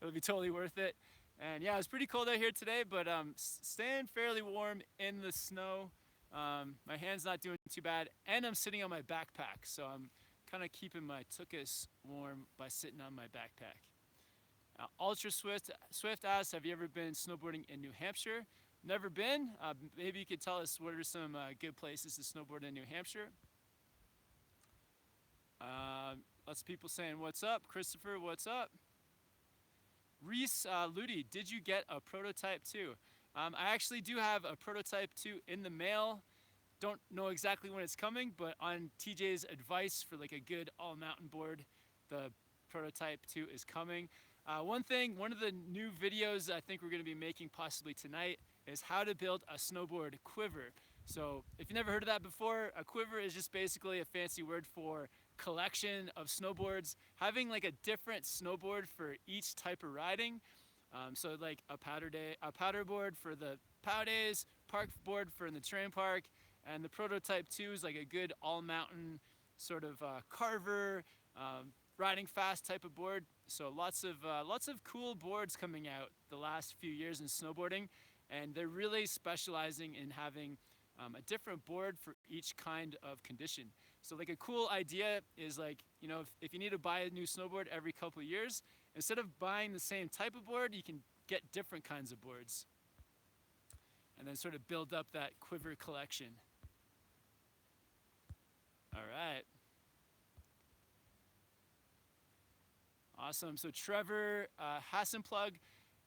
it'll be totally worth it. And yeah, it's pretty cold out here today, but staying fairly warm in the snow. My hand's not doing too bad, and I'm sitting on my backpack, so I'm kind of keeping my tuchus warm by sitting on my backpack. Ultra Swift asks, have you ever been snowboarding in New Hampshire? Never been. Maybe you could tell us what are some good places to snowboard in New Hampshire. Lots of people saying what's up. Christopher, what's up? Reese Ludi, did you get a prototype too? I actually do have a prototype 2 in the mail. Don't know exactly when it's coming, but on TJ's advice for like a good all mountain board, the prototype 2 is coming. One of the new videos I think we're going to be making possibly tonight is how to build a snowboard quiver. So if you've never heard of that before, a quiver is just basically a fancy word for collection of snowboards, having like a different snowboard for each type of riding. So like a powder board for the pow days, park board for in the terrain park, and the prototype 2 is like a good all mountain sort of carver, riding fast type of board. So lots of cool boards coming out the last few years in snowboarding, and they're really specializing in having a different board for each kind of condition. So like a cool idea is like, you know, if you need to buy a new snowboard every couple of years, instead of buying the same type of board, you can get different kinds of boards and then sort of build up that quiver collection. All right. Awesome. So Trevor Hassenplug,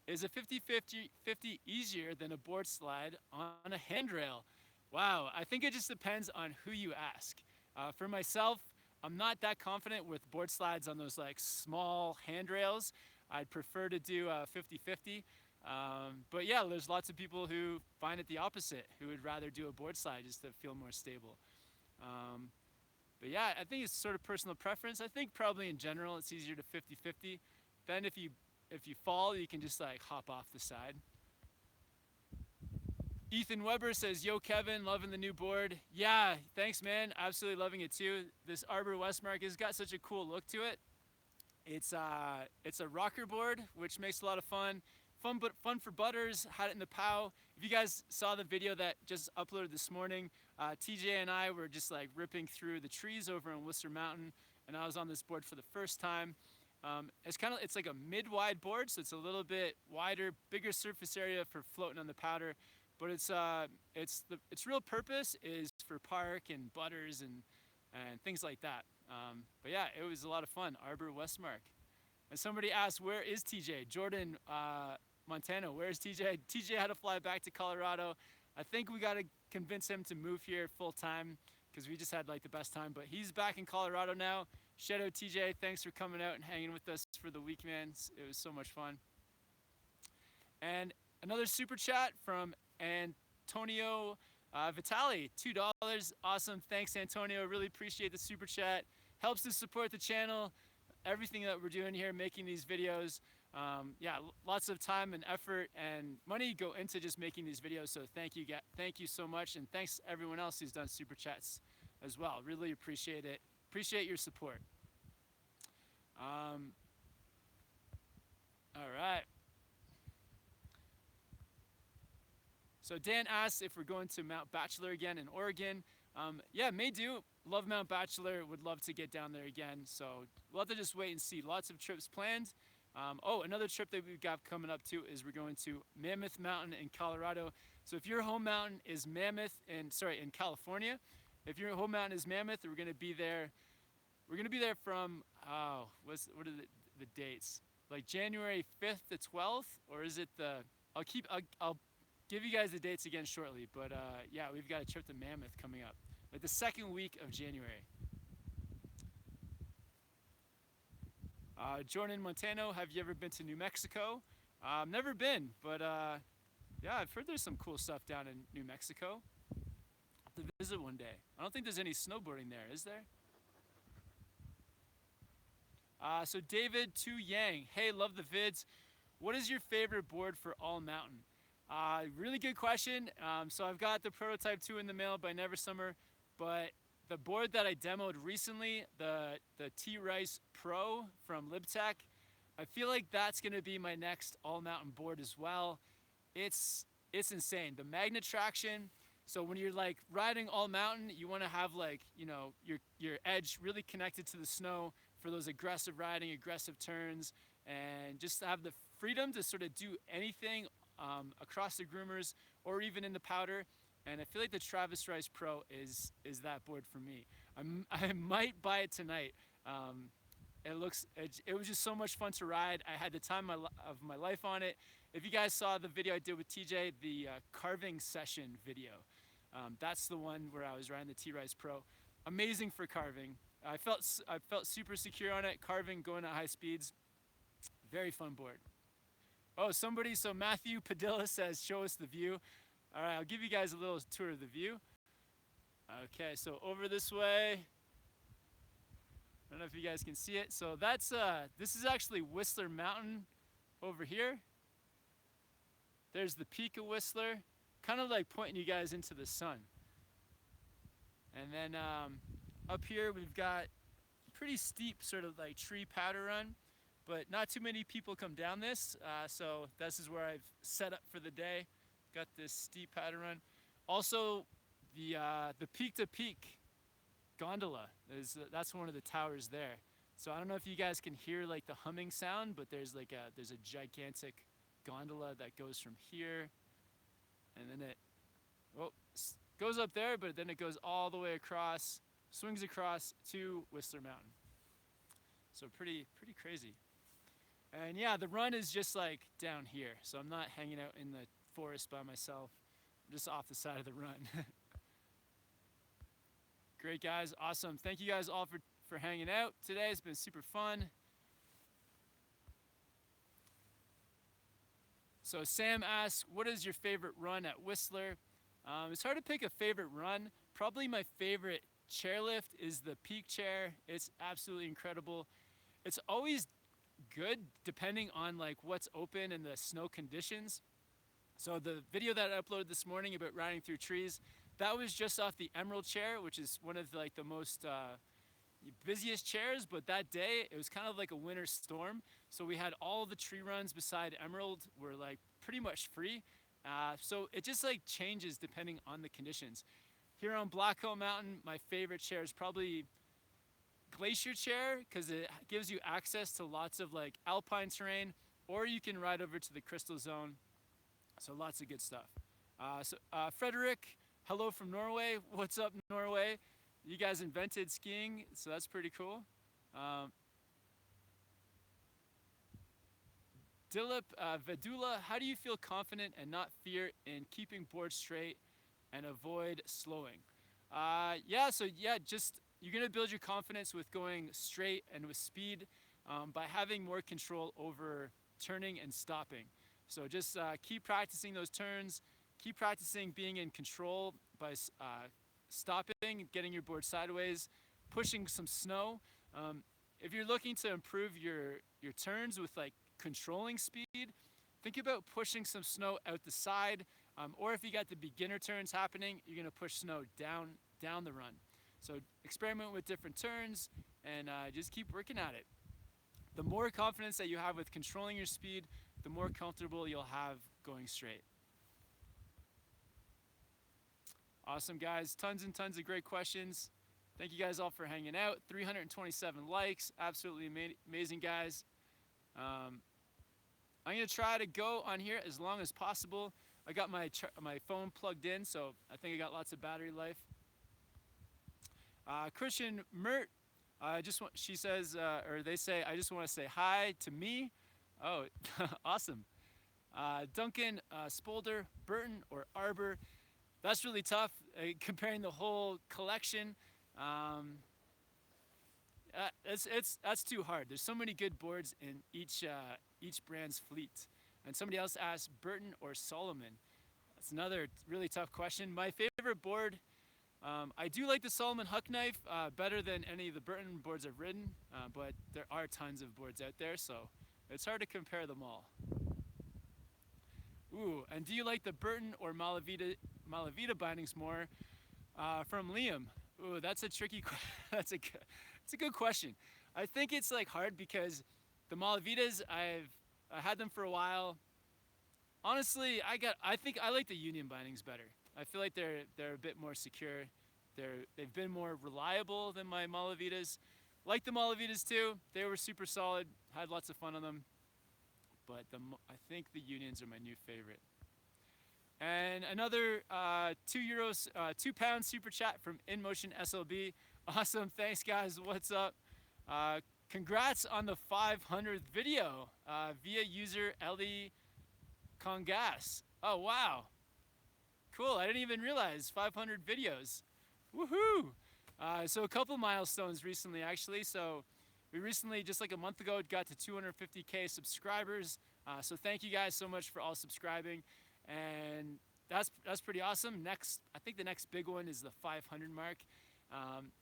is a 50-50 easier than a board slide on a handrail? Wow, I think it just depends on who you ask. For myself, I'm not that confident with board slides on those like small handrails. I'd prefer to do 50-50. But yeah, there's lots of people who find it the opposite, who would rather do a board slide just to feel more stable. But yeah, I think it's sort of personal preference. I think probably in general it's easier to 50-50. Then if you fall, you can just like hop off the side. Ethan Weber says, yo Kevin, loving the new board. Yeah, thanks man, absolutely loving it too. This Arbor Westmark has got such a cool look to it. It's a rocker board, which makes a lot of fun. Fun for butters, had it in the POW. If you guys saw the video that just uploaded this morning, TJ and I were just like ripping through the trees over on Whistler Mountain, and I was on this board for the first time. It's like a mid-wide board, so it's a little bit wider, bigger surface area for floating on the powder, but its real purpose is for park and butters and things like that. But yeah, it was a lot of fun. Arbor Westmark. And somebody asked, where is TJ? Jordan, Montana, where's TJ? TJ had to fly back to Colorado. I think we got to convince him to move here full time because we just had like the best time. But he's back in Colorado now. Shout out TJ, thanks for coming out and hanging with us for the week, man. It was so much fun. And another super chat from Antonio Vitali, $2. Awesome, thanks Antonio, really appreciate the super chat. Helps to support the channel, everything that we're doing here, making these videos. Yeah, lots of time and effort and money go into just making these videos, so thank you so much, and thanks everyone else who's done super chats as well. Really appreciate it. Appreciate your support. All right. So Dan asks if we're going to Mount Bachelor again in Oregon. Yeah, may do. Love Mount Bachelor. Would love to get down there again. So we'll have to just wait and see. Lots of trips planned. Another trip that we've got coming up too is we're going to Mammoth Mountain in Colorado. So if your home mountain is Mammoth in California, if your home mountain is Mammoth, we're going to be there. We're going to be there from, what are the dates? Like January 5th to 12th, or is it I'll give you guys the dates again shortly, but yeah, we've got a trip to Mammoth coming up, like the second week of January. Jordan Montano, have you ever been to New Mexico? Never been, but yeah, I've heard there's some cool stuff down in New Mexico. I'll have to visit one day. I don't think there's any snowboarding there, is there? So David Tu Yang, hey, love the vids. What is your favorite board for all mountain? Really good question. So I've got the prototype 2 in the mail by Never Summer, but the board that I demoed recently, the T-Rice Pro from LibTech, I feel like that's gonna be my next all mountain board as well. It's insane. The magnet traction. So when you're like riding all mountain, you want to have like, you know, your edge really connected to the snow for those aggressive riding, aggressive turns, and just have the freedom to sort of do anything across the groomers or even in the powder. And I feel like the Travis Rice Pro is that board for me. I might buy it tonight. It was just so much fun to ride. I had the time of my life on it. If you guys saw the video I did with TJ, the carving session video, that's the one where I was riding the T-Rise Pro. Amazing for carving. I felt super secure on it, carving, going at high speeds. Very fun board. Oh, so Matthew Padilla says, show us the view. All right, I'll give you guys a little tour of the view. Okay, so over this way. I don't know if you guys can see it. So that's, this is actually Whistler Mountain over here. There's the peak of Whistler, kind of like pointing you guys into the sun. And then up here we've got pretty steep sort of like tree powder run, but not too many people come down this. So this is where I've set up for the day. Got this steep powder run. Also, the peak to peak gondola that's one of the towers there. So I don't know if you guys can hear like the humming sound, but there's a gigantic gondola that goes from here, and then it goes up there, but then it goes all the way across, swings across to Whistler Mountain. So pretty crazy. And yeah, the run is just like down here. So I'm not hanging out in the forest by myself. I'm just off the side of the run. Great, guys. Awesome. Thank you guys all for hanging out today. It's been super fun. So Sam asks, what is your favorite run at Whistler? It's hard to pick a favorite run. Probably my favorite chairlift is the peak chair. It's absolutely incredible. It's always good depending on like what's open and the snow conditions. So the video that I uploaded this morning about riding through trees, that was just off the Emerald chair, which is one of like the most busiest chairs, but that day it was kind of like a winter storm. So we had all the tree runs beside Emerald were like pretty much free. So it just like changes depending on the conditions. Here on Blackhill Mountain, my favorite chair is probably Glacier chair because it gives you access to lots of like alpine terrain, or you can ride over to the Crystal Zone. So lots of good stuff. Frederick, hello from Norway. What's up, Norway? You guys invented skiing, so that's pretty cool. Dilip Vedula, how do you feel confident and not fear in keeping board straight and avoid slowing? Just you're gonna build your confidence with going straight and with speed by having more control over turning and stopping. So just keep practicing those turns, keep practicing being in control by stopping, getting your board sideways, pushing some snow. If you're looking to improve your turns with like controlling speed, think about pushing some snow out the side, or if you got the beginner turns happening, you're gonna push snow down the run. So experiment with different turns and just keep working at it. The more confidence that you have with controlling your speed, the more comfortable you'll have going straight. Awesome, guys. Tons and tons of great questions. Thank you guys all for hanging out. 327 likes. Absolutely amazing, guys. I'm going to try to go on here as long as possible. I got my phone plugged in, so I think I got lots of battery life. Christian Mert, she says, or they say, I just want to say hi to me. Oh, awesome. Duncan Spolder, Burton, or Arbor. That's really tough, comparing the whole collection. That's too hard. There's so many good boards in each brand's fleet. And somebody else asked Burton or Solomon. That's another really tough question. My favorite board, I do like the Solomon Huck Knife better than any of the Burton boards I've ridden, but there are tons of boards out there, so it's hard to compare them all. Ooh, and do you like the Burton or Malavita bindings more? From Liam. Ooh, that's a tricky it's a good question. I think it's like hard because the Malavitas, I had them for a while. Honestly, I think I like the Union bindings better. I feel like they're a bit more secure. They've been more reliable than my Malavitas. Like the Malavitas too. They were super solid. Had lots of fun on them. But I think the Unions are my new favorite. And another €2, £2 super chat from InMotion SLB. Awesome, thanks guys. What's up? Congrats on the 500th video via user Ellie Congas. Oh, wow. Cool. I didn't even realize 500 videos. Woohoo! So a couple milestones recently, actually. So we recently, just like a month ago, got to 250K subscribers. So thank you guys so much for all subscribing, and that's pretty awesome. Next, I think the next big one is the 500 mark,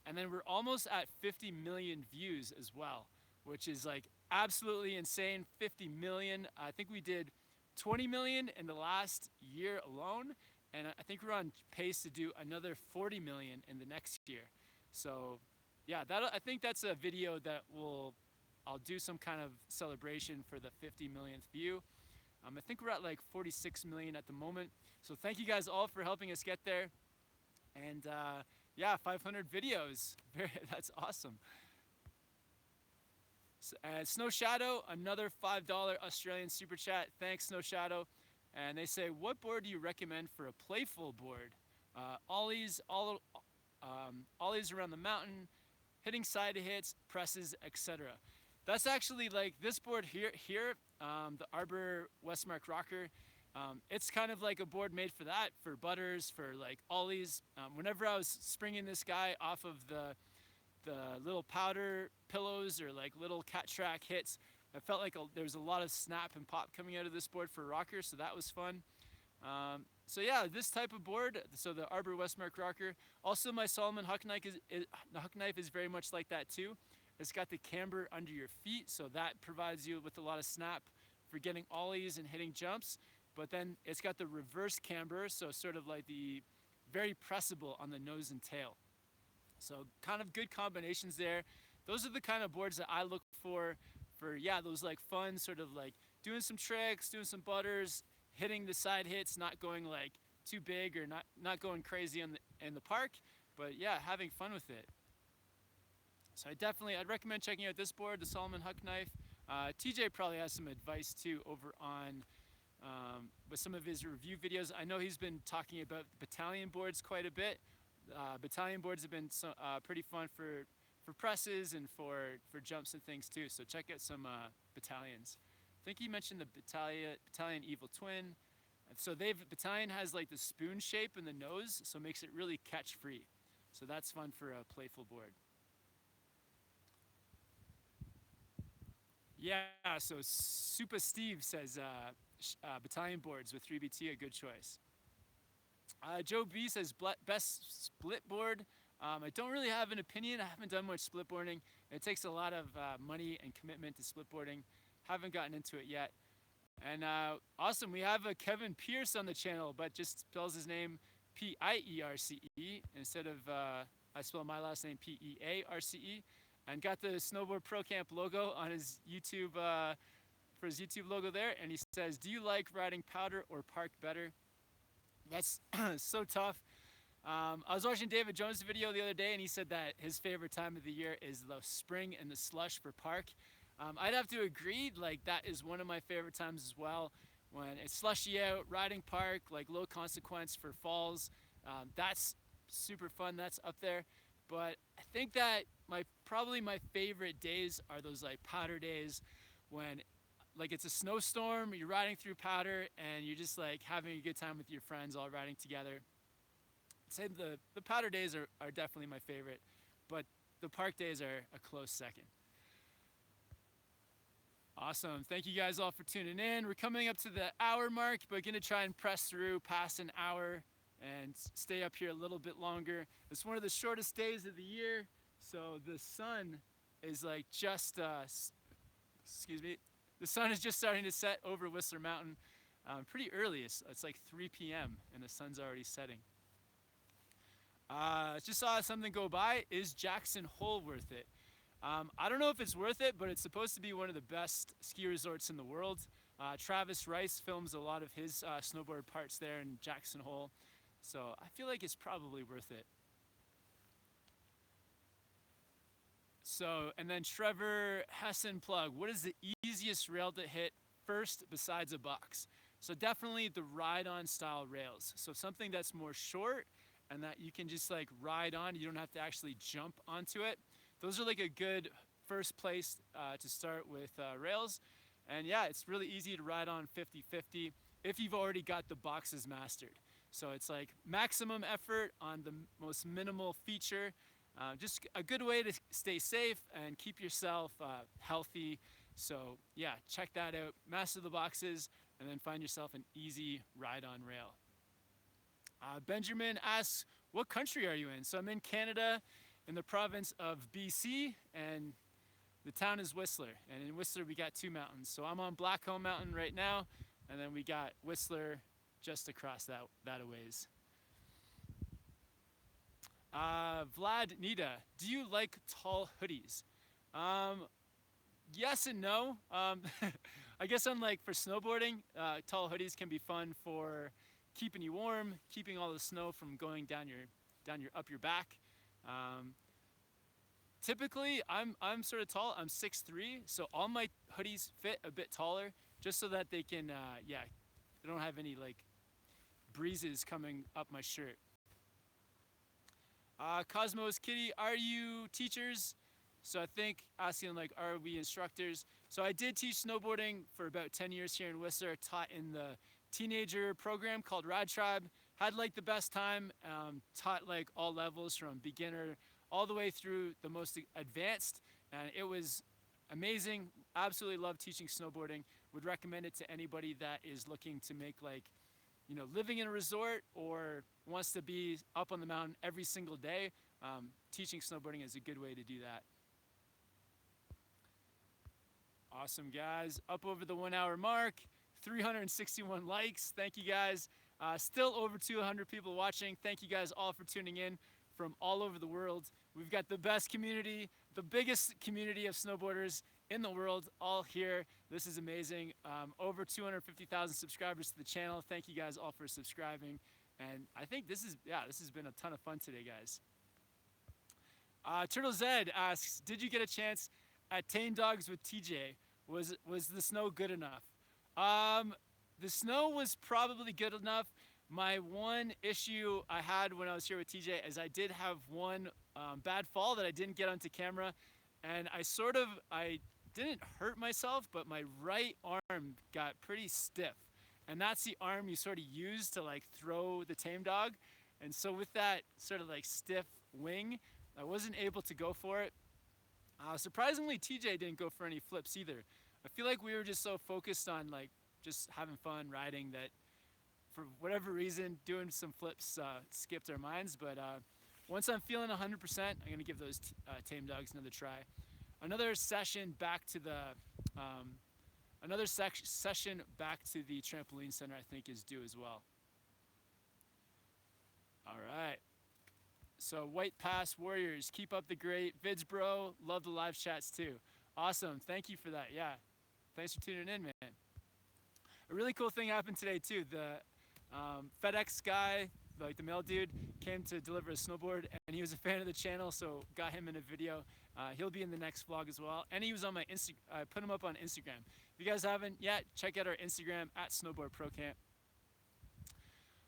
and then we're almost at 50 million views as well, which is like absolutely insane. 50 million. I think we did 20 million in the last year alone, and I think we're on pace to do another 40 million in the next year. So yeah, I think that's a video that I'll do some kind of celebration for the 50 millionth view. I think we're at like 46 million at the moment. So thank you guys all for helping us get there. And yeah, 500 videos. That's awesome. Snow Shadow, another $5 Australian super chat. Thanks, Snow Shadow. And they say, what board do you recommend for a playful board? Ollies around the mountain, hitting side hits, presses, etc. That's actually like this board here, the Arbor Westmark Rocker. It's kind of like a board made for that, for butters, for like ollies. Whenever I was springing this guy off of the little powder pillows or like little cat track hits, I felt like there was a lot of snap and pop coming out of this board for a rocker, so that was fun. So yeah, this type of board, so the Arbor Westmark Rocker. Also, my Solomon Huck knife is very much like that too. It's got the camber under your feet, so that provides you with a lot of snap for getting ollies and hitting jumps. But then it's got the reverse camber, so sort of like the very pressable on the nose and tail. So kind of good combinations there. Those are the kind of boards that I look for yeah, those like fun sort of like doing some tricks, doing some butters, hitting the side hits, not going like too big or not going crazy in the park, but yeah, having fun with it. So I'd recommend checking out this board, the Solomon Huck knife. TJ probably has some advice too over on with some of his review videos. I know he's been talking about battalion boards quite a bit. Battalion boards have been pretty fun for presses and for jumps and things too. So check out some battalions. I think he mentioned the battalion Evil Twin. So battalion has like the spoon shape in the nose, so it makes it really catch free. So that's fun for a playful board. Yeah, so Super Steve says battalion boards with 3BT, a good choice. Joe B says best split board. I don't really have an opinion. I haven't done much split boarding. It takes a lot of money and commitment to split boarding. Haven't gotten into it yet. And awesome, we have a Kevin Pierce on the channel, but just spells his name P-I-E-R-C-E instead of I spell my last name P-E-A-R-C-E. And got the SnowboardProCamp logo on his YouTube, for his YouTube logo there. And he says, do you like riding powder or park better? That's so tough. I was watching David Jones' video the other day, and he said that his favorite time of the year is the spring and the slush for park. I'd have to agree, like that is one of my favorite times as well. When it's slushy out, riding park, like low consequence for falls, that's super fun, that's up there. But I think that probably my favorite days are those like powder days when like it's a snowstorm, you're riding through powder and you're just like having a good time with your friends all riding together. I'd say the powder days are definitely my favorite, but the park days are a close second. Awesome. Thank you guys all for tuning in. We're coming up to the hour mark, but going to try and press through past an hour and stay up here a little bit longer. It's one of the shortest days of the year, so the sun is like just, the sun is just starting to set over Whistler Mountain pretty early. It's like 3 p.m. and the sun's already setting. Just saw something go by. Is Jackson Hole worth it? I don't know if it's worth it, but it's supposed to be one of the best ski resorts in the world. Travis Rice films a lot of his snowboard parts there in Jackson Hole. So I feel like it's probably worth it. So, and then Trevor Hessen plug, what is the easiest rail to hit first besides a box? So definitely the ride-on style rails. So something that's more short and that you can just like ride on, you don't have to actually jump onto it. Those are like a good first place to start with rails. And yeah, it's really easy to ride on 50-50. if you've already got the boxes mastered. So it's like maximum effort on the most minimal feature. Just a good way to stay safe and keep yourself healthy. So yeah, check that out. Master the boxes and then find yourself an easy ride on rail. Benjamin asks, what country are you in? So I'm in Canada, in the province of BC, and the town is Whistler. And in Whistler, we got two mountains. So I'm on Blackcomb Mountain right now, and then we got Whistler just across that a ways. Vlad Nita, do you like tall hoodies? Yes and no. I guess unlike for snowboarding, tall hoodies can be fun for keeping you warm, keeping all the snow from going down your up your back. Typically, I'm sort of tall. I'm 6'3", so all my hoodies fit a bit taller, just so that they can, they don't have any like breezes coming up my shirt. Cosmos Kitty, are you teachers? So I think asking like, are we instructors? So I did teach snowboarding for about 10 years here in Whistler. I taught in the teenager program called Rad Tribe. Had like the best time. Taught like all levels from beginner all the way through the most advanced, and it was amazing. Absolutely love teaching snowboarding. Would recommend it to anybody that is looking to make like, you know, living in a resort or wants to be up on the mountain every single day. Teaching snowboarding is a good way to do that. Awesome, guys. Up over the 1 hour mark, 361 likes. Thank you, guys. Still over 200 people watching. Thank you guys all for tuning in from all over the world. We've got the best community, the biggest community of snowboarders in the world, all here. This is amazing. Over 250,000 subscribers to the channel. Thank you guys all for subscribing. And I think this has been a ton of fun today, guys. Turtle Zed asks, did you get a chance at Tame Dogs with TJ? Was the snow good enough? The snow was probably good enough. My one issue I had when I was here with TJ is I did have one bad fall that I didn't get onto camera, and I didn't hurt myself, but my right arm got pretty stiff, and that's the arm you sort of use to like throw the tame dog, and so with that sort of like stiff wing, I wasn't able to go for it. Surprisingly, TJ didn't go for any flips either. I feel like we were just so focused on like just having fun riding that for whatever reason, doing some flips skipped our minds. But once I'm feeling 100%, I'm gonna give those tame dogs another try. Another session back to the session back to the trampoline center, I think, is due as well. All right. So White Pass Warriors, keep up the great vids, bro. Love the live chats too. Awesome. Thank you for that. Yeah. Thanks for tuning in, man. A really cool thing happened today too. The FedEx guy, like the mail dude, came to deliver a snowboard, and he was a fan of the channel, so got him in a video. He'll be in the next vlog as well, and he was on my I put him up on Instagram. If you guys haven't yet, check out our Instagram at SnowboardProCamp.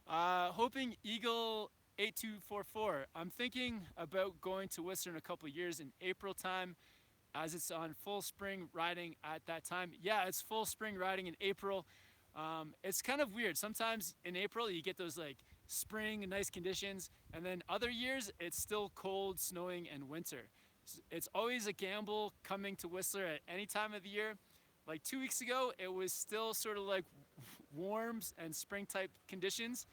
Hoping Eagle 8244. I'm thinking about going to Whistler in a couple of years in April time, as it's on full spring riding at that time. Yeah, it's full spring riding in April. It's kind of weird. Sometimes in April you get those like spring and nice conditions, and then other years it's still cold, snowing, and winter. It's always a gamble coming to Whistler at any time of the year. Like 2 weeks ago, it was still sort of like warm and spring type conditions,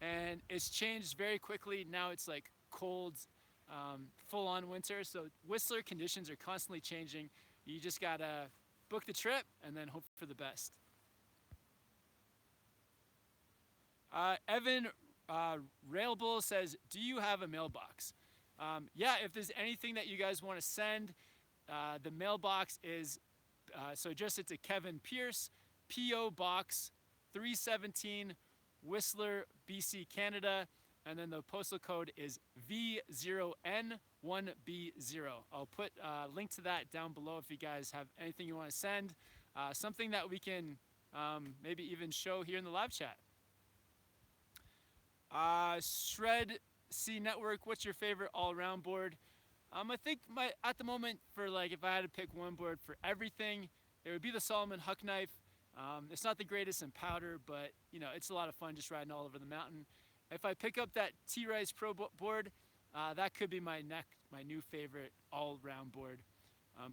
and it's changed very quickly. Now it's like cold, full on winter. So Whistler conditions are constantly changing. You just gotta book the trip and then hope for the best. Evan Railbull says, do you have a mailbox? Yeah, if there's anything that you guys want to send, the mailbox is, so address it to Kevin Pierce, P.O. Box 317, Whistler, BC, Canada, and then the postal code is V0N1B0. I'll put a link to that down below if you guys have anything you want to send, something that we can maybe even show here in the live chat. Shred C Network, what's your favorite all-around board? I think at the moment, for like if I had to pick one board for everything, it would be the Solomon Huck Knife. It's not the greatest in powder, but you know, it's a lot of fun just riding all over the mountain. If I pick up that T-Rise Pro board, that could be my new favorite all-round board.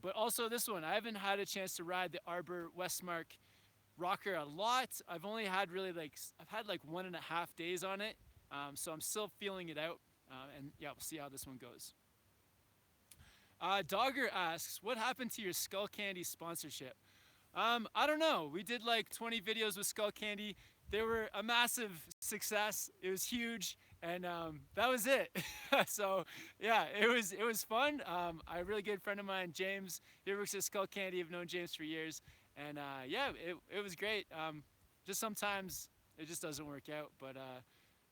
But also this one, I haven't had a chance to ride the Arbor Westmark rocker a lot. I've only had I've had like 1.5 days on it. So I'm still feeling it out. And yeah, we'll see how this one goes. Dogger asks, what happened to your Skull Candy sponsorship? I don't know. We did like 20 videos with Skull Candy. They were a massive success. It was huge, and that was it. So yeah, it was fun. A really good friend of mine, James, he works at Skull Candy. I've known James for years, and yeah, it was great. Just sometimes it just doesn't work out, but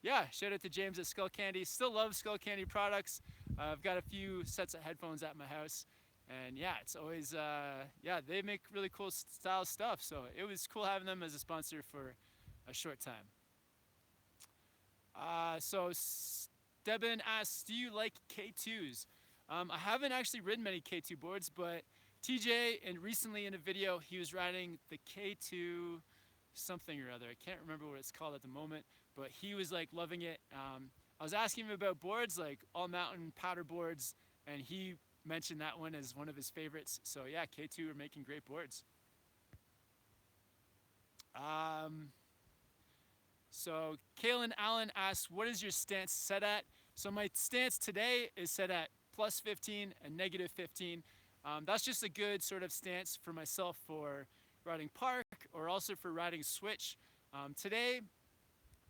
yeah, shout out to James at Skull Candy. Still love Skull Candy products. I've got a few sets of headphones at my house. And yeah, it's always, yeah, they make really cool style stuff. So it was cool having them as a sponsor for a short time. So Deben asks, do you like K2s? I haven't actually ridden many K2 boards, but TJ, and recently in a video, he was riding the K2 something or other. I can't remember what it's called at the moment, but he was like loving it. I was asking him about boards, like all mountain powder boards, and he mentioned that one as one of his favorites. So yeah, K2 are making great boards. So Kaylin Allen asks, what is your stance set at? So my stance today is set at +15 and -15. That's just a good sort of stance for myself for riding park or also for riding switch. Today,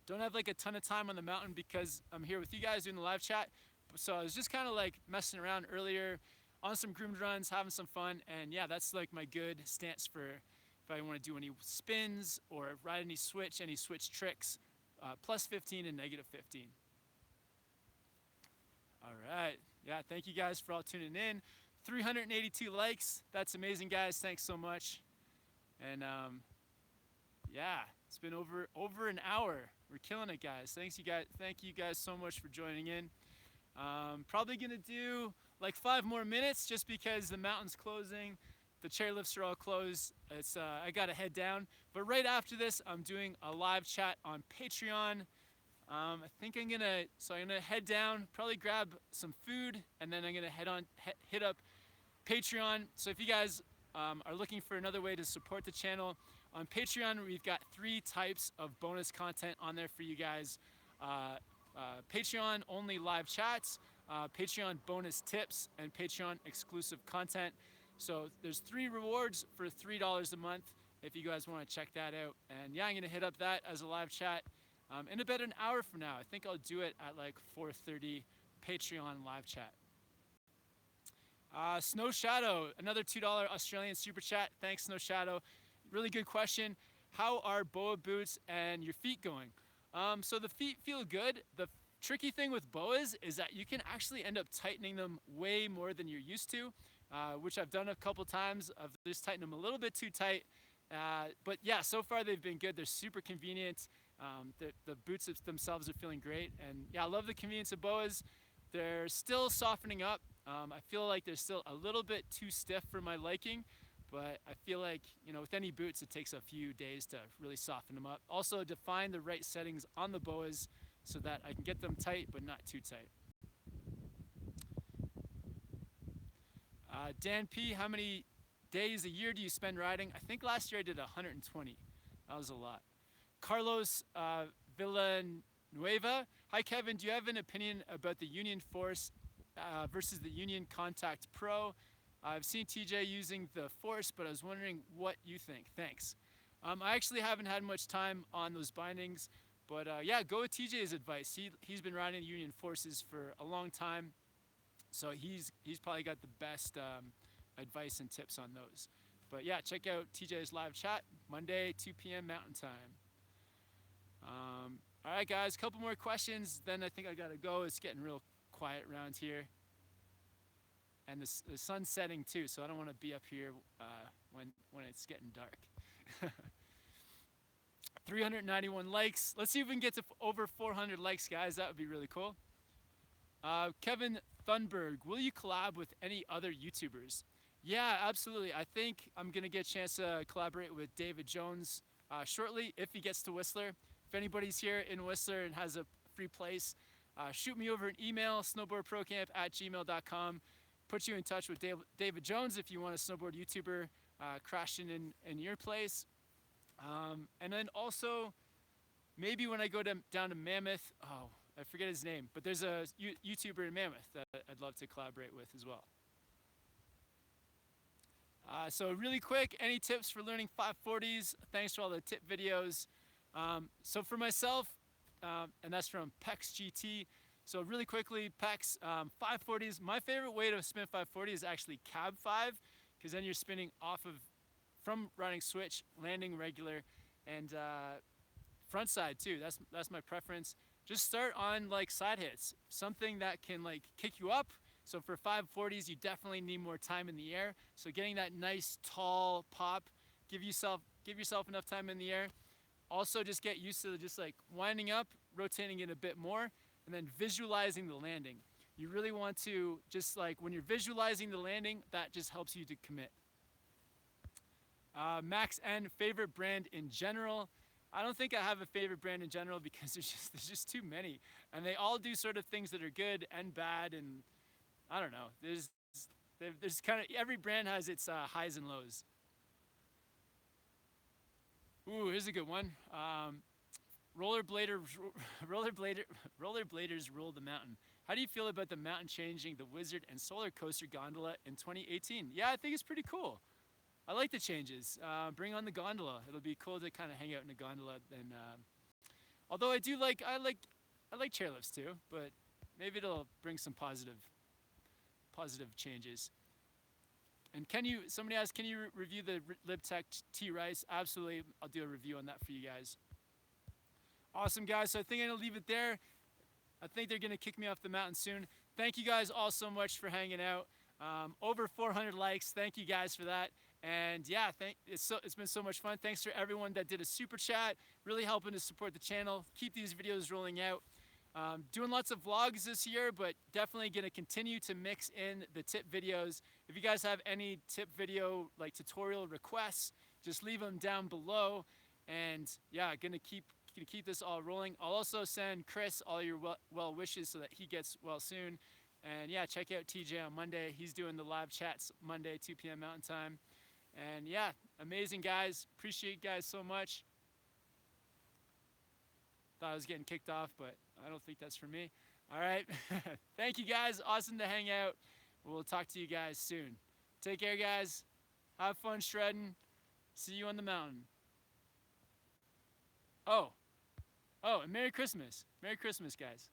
don't have like a ton of time on the mountain because I'm here with you guys doing the live chat. So I was just kind of like messing around earlier on some groomed runs, having some fun. And yeah, that's like my good stance for if I want to do any spins or ride any switch tricks, +15 and -15. All right. Yeah, thank you guys for all tuning in. 382 likes. That's amazing, guys. Thanks so much. And yeah, it's been over an hour. We're killing it, guys. Thank you guys so much for joining in. Probably gonna do like 5 more minutes just because the mountain's closing. The chairlifts are all closed. It's I gotta head down. But right after this, I'm doing a live chat on Patreon. I think I'm gonna head down, probably grab some food, and then I'm gonna hit up Patreon. So if you guys are looking for another way to support the channel, on Patreon we've got 3 types of bonus content on there for you guys. Patreon only live chats, Patreon bonus tips, and Patreon exclusive content. So there's 3 rewards for $3 a month if you guys want to check that out. And yeah, I'm gonna hit up that as a live chat in about an hour from now. I think I'll do it at like 4:30 Patreon live chat. Snow Shadow, another $2 Australian super chat. Thanks, Snow Shadow. Really good question. How are BOA boots and your feet going? So the feet feel good. The tricky thing with BOAs is that you can actually end up tightening them way more than you're used to, which I've done a couple times. I've just tightened them a little bit too tight. But yeah, so far they've been good. They're super convenient. The boots themselves are feeling great. And yeah, I love the convenience of BOAs. They're still softening up. I feel like they're still a little bit too stiff for my liking, but I feel like, you know, with any boots, it takes a few days to really soften them up. Also, define the right settings on the BOAs so that I can get them tight, but not too tight. Dan P, how many days a year do you spend riding? I think last year I did 120. That was a lot. Carlos Villanueva, hi Kevin, do you have an opinion about the Union Force versus the Union Contact Pro? I've seen TJ using the Force, but I was wondering what you think. Thanks. I actually haven't had much time on those bindings, but yeah, go with TJ's advice. He's been riding Union Forces for a long time, so he's probably got the best advice and tips on those. But yeah, check out TJ's live chat, Monday, 2 p.m. Mountain Time. All right, guys, a couple more questions, then I think I gotta go. It's getting real quiet around here. And the sun's setting too, so I don't want to be up here when it's getting dark. 391 likes. Let's see if we can get to over 400 likes, guys. That would be really cool. Kevin Thunberg, will you collab with any other YouTubers? Yeah, absolutely. I think I'm going to get a chance to collaborate with David Jones shortly if he gets to Whistler. If anybody's here in Whistler and has a free place, shoot me over an email, snowboardprocamp@gmail.com. Put you in touch with David Jones if you want a snowboard YouTuber crashing in your place. And then also, maybe when I go down to Mammoth, oh, I forget his name, but there's a YouTuber in Mammoth that I'd love to collaborate with as well. So really quick, any tips for learning 540s? Thanks for all the tip videos. So for myself, and that's from Pex GT. So really quickly, Pex 540s. My favorite way to spin 540 is actually cab 5, because then you're spinning from riding switch, landing regular, and front side too. That's my preference. Just start on like side hits, something that can like kick you up. So for 540s, you definitely need more time in the air. So getting that nice tall pop, give yourself enough time in the air. Also just get used to just like winding up, rotating it a bit more, and then visualizing the landing. You really want to just like when you're visualizing the landing, that just helps you to commit. Max N, favorite brand in general. I don't think I have a favorite brand in general because there's just too many, and they all do sort of things that are good and bad, and I don't know. There's kind of every brand has its highs and lows. Ooh, here's a good one. Rollerbladers rule the mountain. How do you feel about the mountain changing the Wizard and Solar Coaster gondola in 2018? Yeah, I think it's pretty cool. I like the changes. Bring on the gondola. It'll be cool to kind of hang out in a gondola. And although I like chairlifts too, but maybe it'll bring some positive changes. And somebody asked, can you review the LibTech T-Rice? Absolutely, I'll do a review on that for you guys. Awesome, guys. So I think I'm gonna leave it there. I think they're gonna kick me off the mountain soon. Thank you guys all so much for hanging out. Over 400 likes. Thank you guys for that. And yeah, it's been so much fun. Thanks for everyone that did a super chat, really helping to support the channel. Keep these videos rolling out. Doing lots of vlogs this year, but definitely going to continue to mix in the tip videos. If you guys have any tip video like tutorial requests, just leave them down below. And yeah, gonna keep this all rolling. I'll also send Chris all your well wishes so that he gets well soon. And yeah, check out TJ on Monday. He's doing the live chats Monday, 2 p.m. Mountain Time. And yeah, amazing guys. Appreciate you guys so much. Thought I was getting kicked off, but I don't think that's for me. All right. Thank you guys. Awesome to hang out. We'll talk to you guys soon. Take care, guys. Have fun shredding. See you on the mountain. Oh, and Merry Christmas. Merry Christmas, guys.